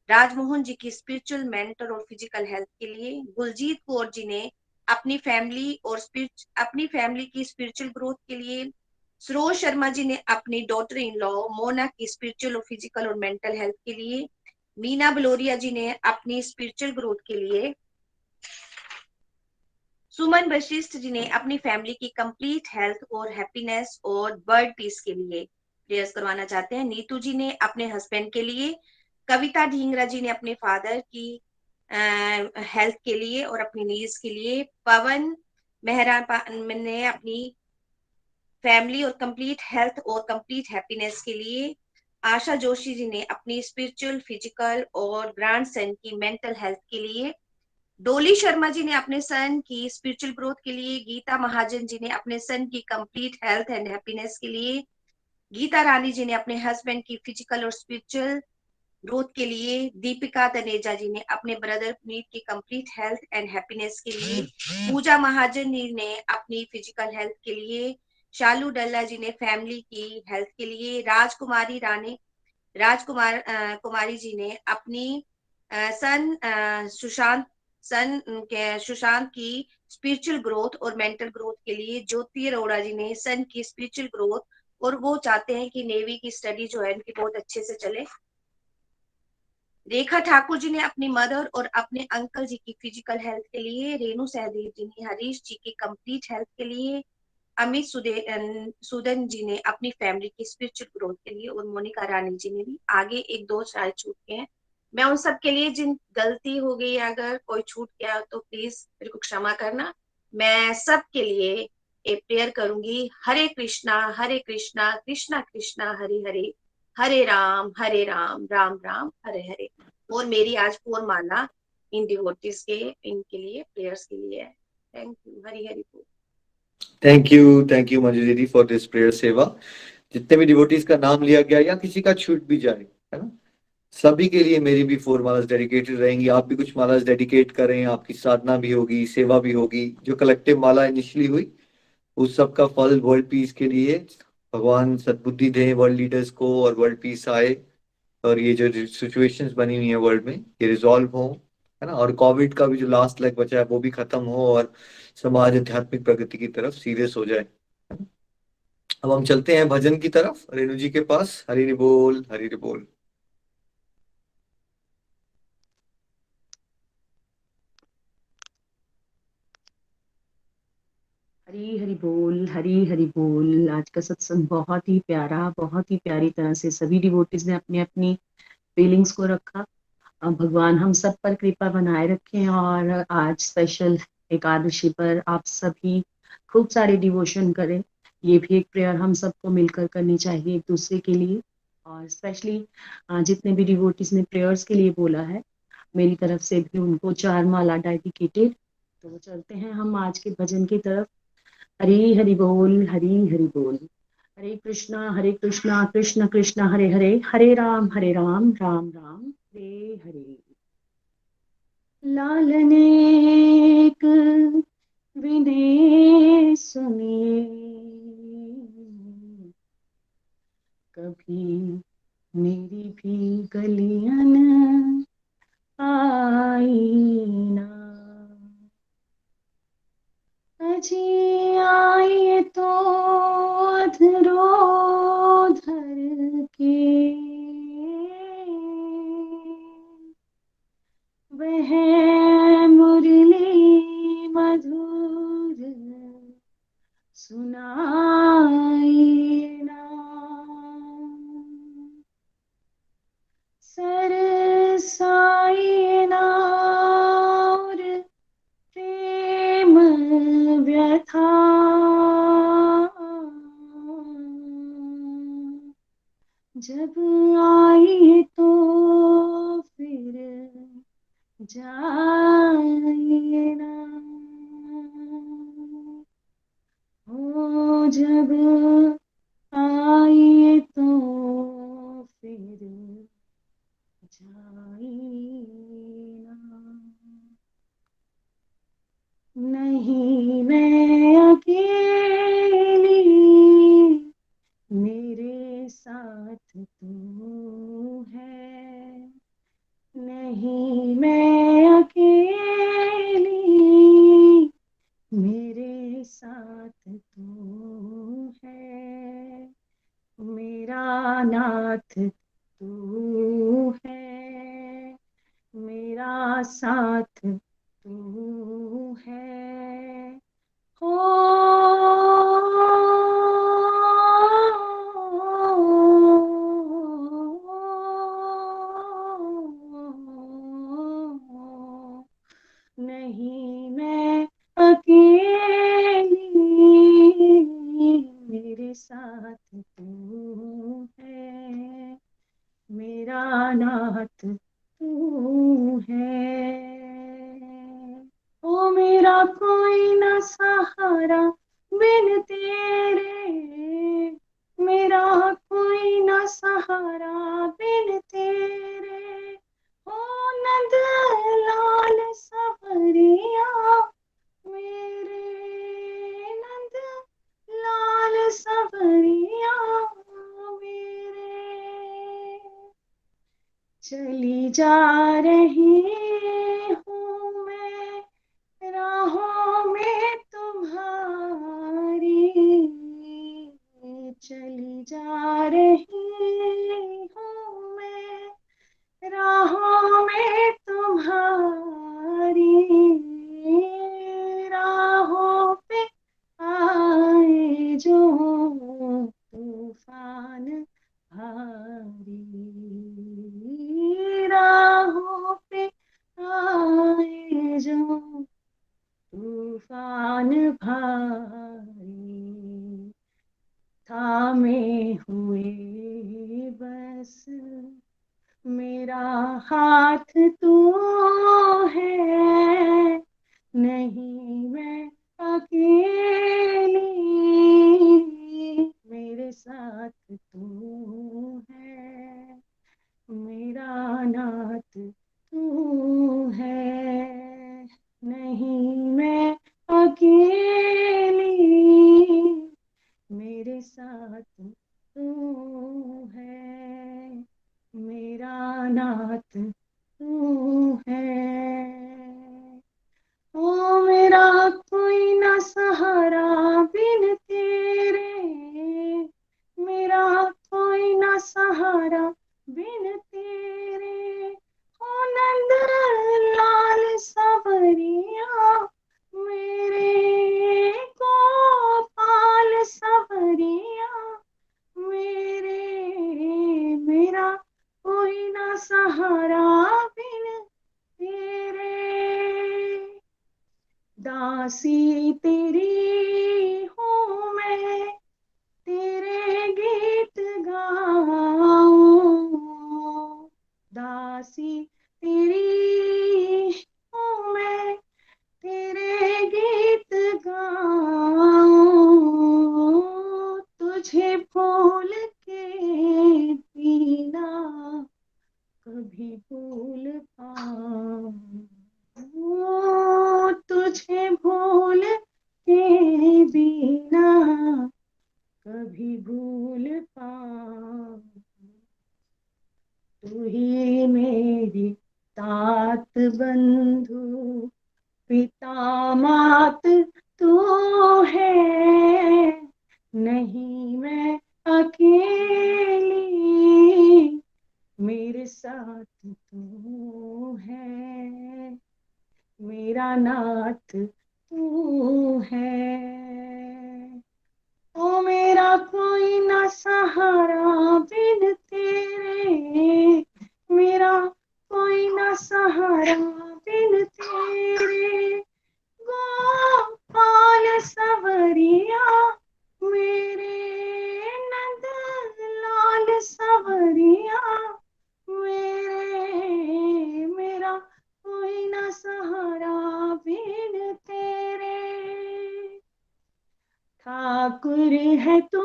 राजमोहन जी की स्पिरिचुअल, मेंटल और फिजिकल हेल्थ के लिए। गुलजीत कौर जी ने अपनी फैमिली और अपनी फैमिली की स्पिरिचुअल ग्रोथ के लिए। सरोज शर्मा जी ने अपनी डॉटर इन लॉ मोना की स्पिरिचुअल और फिजिकल और मेंटल हेल्थ के लिए। मीना बलोरिया जी ने अपनी स्पिरिचुअल ग्रोथ के लिए। सुमन वशिष्ठ जी ने अपनी फैमिली की कंप्लीट हेल्थ और हैप्पीनेस और वर्ल्ड पीस के लिए प्रेयर्स करवाना चाहते हैं। नीतू जी ने अपने हस्बैंड के लिए। कविता ढींगरा जी ने अपने फादर की हेल्थ के लिए और अपनी नीज के लिए। पवन मेहरा ने अपनी फैमिली और कंप्लीट हेल्थ और कंप्लीट हैप्पीनेस के लिए। आशा जोशी जी ने अपनी स्पिरिचुअल, फिजिकल और ग्रैंड सन की मेंटल हेल्थ के लिए। डोली शर्मा जी ने अपने सन की स्पिरिचुअल ग्रोथ के लिए। गीता महाजन जी ने अपने सन की कंप्लीट हेल्थ एंड हैप्पीनेस के लिए। गीता रानी जी ने अपने हस्बैंड की फिजिकल और स्पिरिचुअल ग्रोथ के लिए। दीपिका तनेजा जी ने अपने ब्रदर पुनीत की कंप्लीट हेल्थ एंड हैप्पीनेस के लिए। पूजा महाजन जी ने अपनी फिजिकल हेल्थ के लिए। शालू डल्ला जी ने फैमिली की हेल्थ के लिए। कुमारी जी ने अपनी सुशांत की स्पिरिचुअल ग्रोथ और मेंटल ग्रोथ के लिए। ज्योति अरोड़ा जी ने सन की स्पिरिचुअल ग्रोथ, और वो चाहते हैं कि नेवी की स्टडी जो है उनकी बहुत अच्छे से चले। रेखा ठाकुर जी ने अपनी मदर और अपने अंकल जी की फिजिकल हेल्थ के लिए। रेणु सहदेव जी ने हरीश जी की कंप्लीट हेल्थ के लिए। अमित सुदन जी ने अपनी फैमिली की स्पिरिचुअल ग्रोथ के लिए। और मोनिका रानी जी ने भी। आगे एक दो शायद छूट गए हैं, मैं उन सब के लिए, जिन गलती हो गई अगर कोई छूट गया तो प्लीज मेरे को क्षमा करना। मैं सब के लिए एक प्रेयर करूंगी। हरे कृष्णा कृष्णा कृष्णा हरे हरे, हरे राम राम राम हरे हरे। और मेरी आज पूर्ण माला इन डिवोटीज के, इनके लिए प्रेयर्स के लिए है। Thank you. हरी हरी बोल। थैंक यू मंजू दीदी फॉर दिस प्रेयर सेवा। जितने भी डिवोटीज का नाम लिया गया या किसी का छूट भी जाए, है ना, सभी के लिए मेरी भी 4 मालास डेडिकेटेड रहेंगी। आप भी कुछ मालास डेडिकेट करें, आपकी साधना भी होगी, सेवा भी होगी। जो कलेक्टिव माला इनिशियली हुई उस सब का फल वर्ल्ड पीस के लिए भगवान सद्बुद्धि दे वर्ल्ड लीडर्स को, और वर्ल्ड पीस आए, और ये जो सिचुएशंस बनी हुई है वर्ल्ड में ये रिजॉल्व हो, है ना, और कोविड का भी जो लास्ट लेग बचा है वो भी खत्म हो, और समाज आध्यात्मिक प्रगति की तरफ सीरियस हो जाए। अब हम चलते हैं भजन की तरफ रेणु जी के पास। हरि हरि बोल, हरि हरि बोल। हरी हरि बोल, हरी हरि बोल। आज का सत्संग बहुत ही प्यारा, बहुत ही प्यारी तरह से सभी डिवोटीज ने अपनी अपनी फीलिंग्स को रखा। भगवान हम सब पर कृपा बनाए रखें। और आज स्पेशल एकादशी पर आप सभी खूब सारे डिवोशन करें। ये भी एक प्रेयर हम सबको मिलकर करनी चाहिए एक दूसरे के लिए। और स्पेशली जितने भी डिवोटीज ने प्रेयर्स के लिए बोला है, मेरी तरफ से भी उनको 4 माला डेडिकेटेड। तो चलते हैं हम आज के भजन की तरफ। हरी हरि बोल, हरी हरि बोल। हरे कृष्णा कृष्ण कृष्ण हरे हरे, हरे राम राम राम हरे हरे। लाल ने एक विनय सुनिए, कभी मेरी भी गलियन आई ना। जी आइए तो अधरोधर के वह मुरली मधुर सुनाइए ना। सरसाइए ना और प्रेम व्यथा जब आई तो फिर जाइए ना। हो जब आइए तो फिर जाइए ना। नहीं मैं अकेली, मेरे साथ तू है। नहीं मैं अकेली, मेरे साथ तू है। मेरा नाथ तू है, मेरा साथ तू है। हो नहीं मैं अकेली, मेरे साथ तू है। मेरा नाथ तू है। ओ मेरा कोई ना सहारा बिन तेरे, मेरा कोई ना सहारा बिन तेरे। ओ नंद लाल सवरिया मेरे, नंद लाल सवरिया मेरे। चली जा रही हूँ मैं राहों में तुम्हारी, चली जा रही हूँ मैं राहों में तुम्हारी। राहों पे आए जो तूफान भारी, राहों पे आए जो तूफान भारी। थामे हुए बस मेरा हाथ तू है। नहीं मैं अकेली, मेरे साथ तू है। मेरा नाथ तू है। नहीं मैं अकेली, मेरे साथ तू है। मेरा नाथ तू है। ओ मेरा कोई ना सहारा बिन तेरे, मेरा कोई ना सहारा बिन तेरे। ओ नंद लाल सवरिया मेरे, गोपाल सवरिया मेरे। मेरा कोई ना सहारा बिन तेरे। दासी तेरी हूँ मैं, तेरे गीत गाऊं। दासी तेरी हूँ मैं, तेरे गीत गाऊं। तुझे भूल के पीना कभी भूल पाऊं। तुझे भूल के बिना कभी भूल पाऊं। तू ही मेरी तात बंधु पिता मात तू है, नहीं मैं अकेली, मेरे साथ तू है, मेरा नाथ तू है। ओ मेरा कोई ना सहारा बिन तेरे, मेरा कोई ना सहारा बिन तेरे, गोपाल सवरिया मेरे, नंद लाल सवरिया मेरे, मेरा कोई ना सहारा बिन तेरे। ठाकुर है तू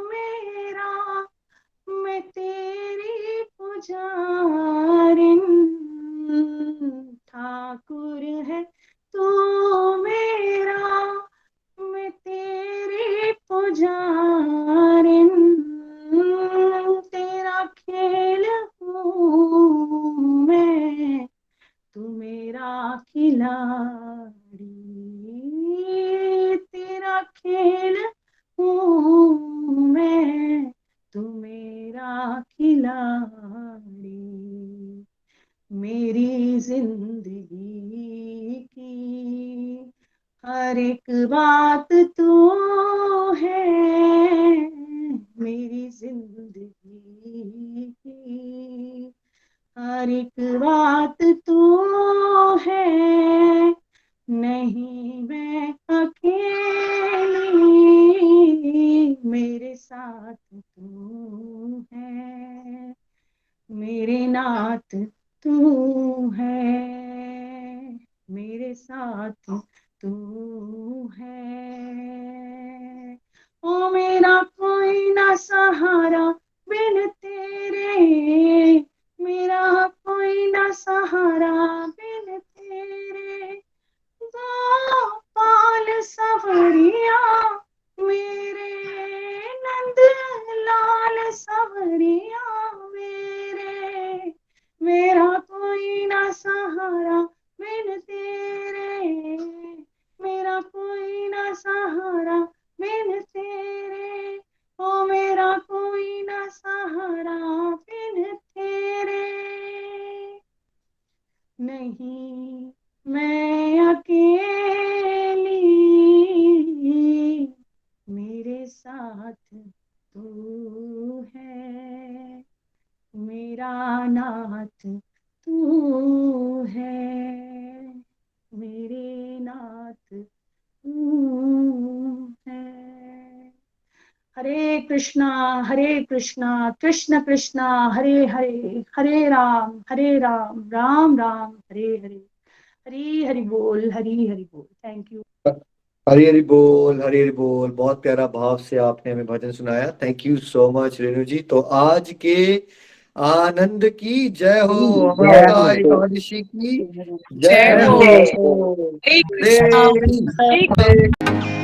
मेरा, मैं तेरी पुजारिन, ठाकुर है तू मेरा, मैं तेरी पुजारिन, तेरा खेल हूँ मैं, तू मेरा खिलाड़ी, तेरा खेल हूँ मैं, तू मेरा खिलाड़ी। मेरी जिंदगी की हर एक बात तू है, मेरी जिंदगी की हर एक बात तू है, नहीं मैं अकेली, मेरे साथ तू है, मेरे नाथ तू है, मेरे साथ तू है। ओ मेरा कोई ना सहारा बिन तेरे, मेरा कोई ना सहारा बिन तेरे, गोपाल सवरिया मेरे, नंद लाल सवरिया मेरे, मेरा कोई ना सहारा बिन तेरे, मेरा कोई ना सहारा बिन तेरे, ओ मेरा कोई ना सहारा बिन तेरे, नहीं मैं अकेली, मेरे साथ तू है, मेरा नाथ तू है, मेरे नाथ तू है। हरे कृष्णा कृष्ण कृष्णा हरे हरे, हरे राम राम राम हरे हरे। हरी हरि बोल, हरी हरि बोल। Thank you. हरी हरी बोल, हरी हरी बोल। बहुत प्यारा भाव से आपने हमें भजन सुनाया। Thank you so much Renu ji. तो आज के आनंद की जय हो, अमृता एकादशी की जय जय हो। हो। हरे कृष्णा, हरे हरे कृष्ण।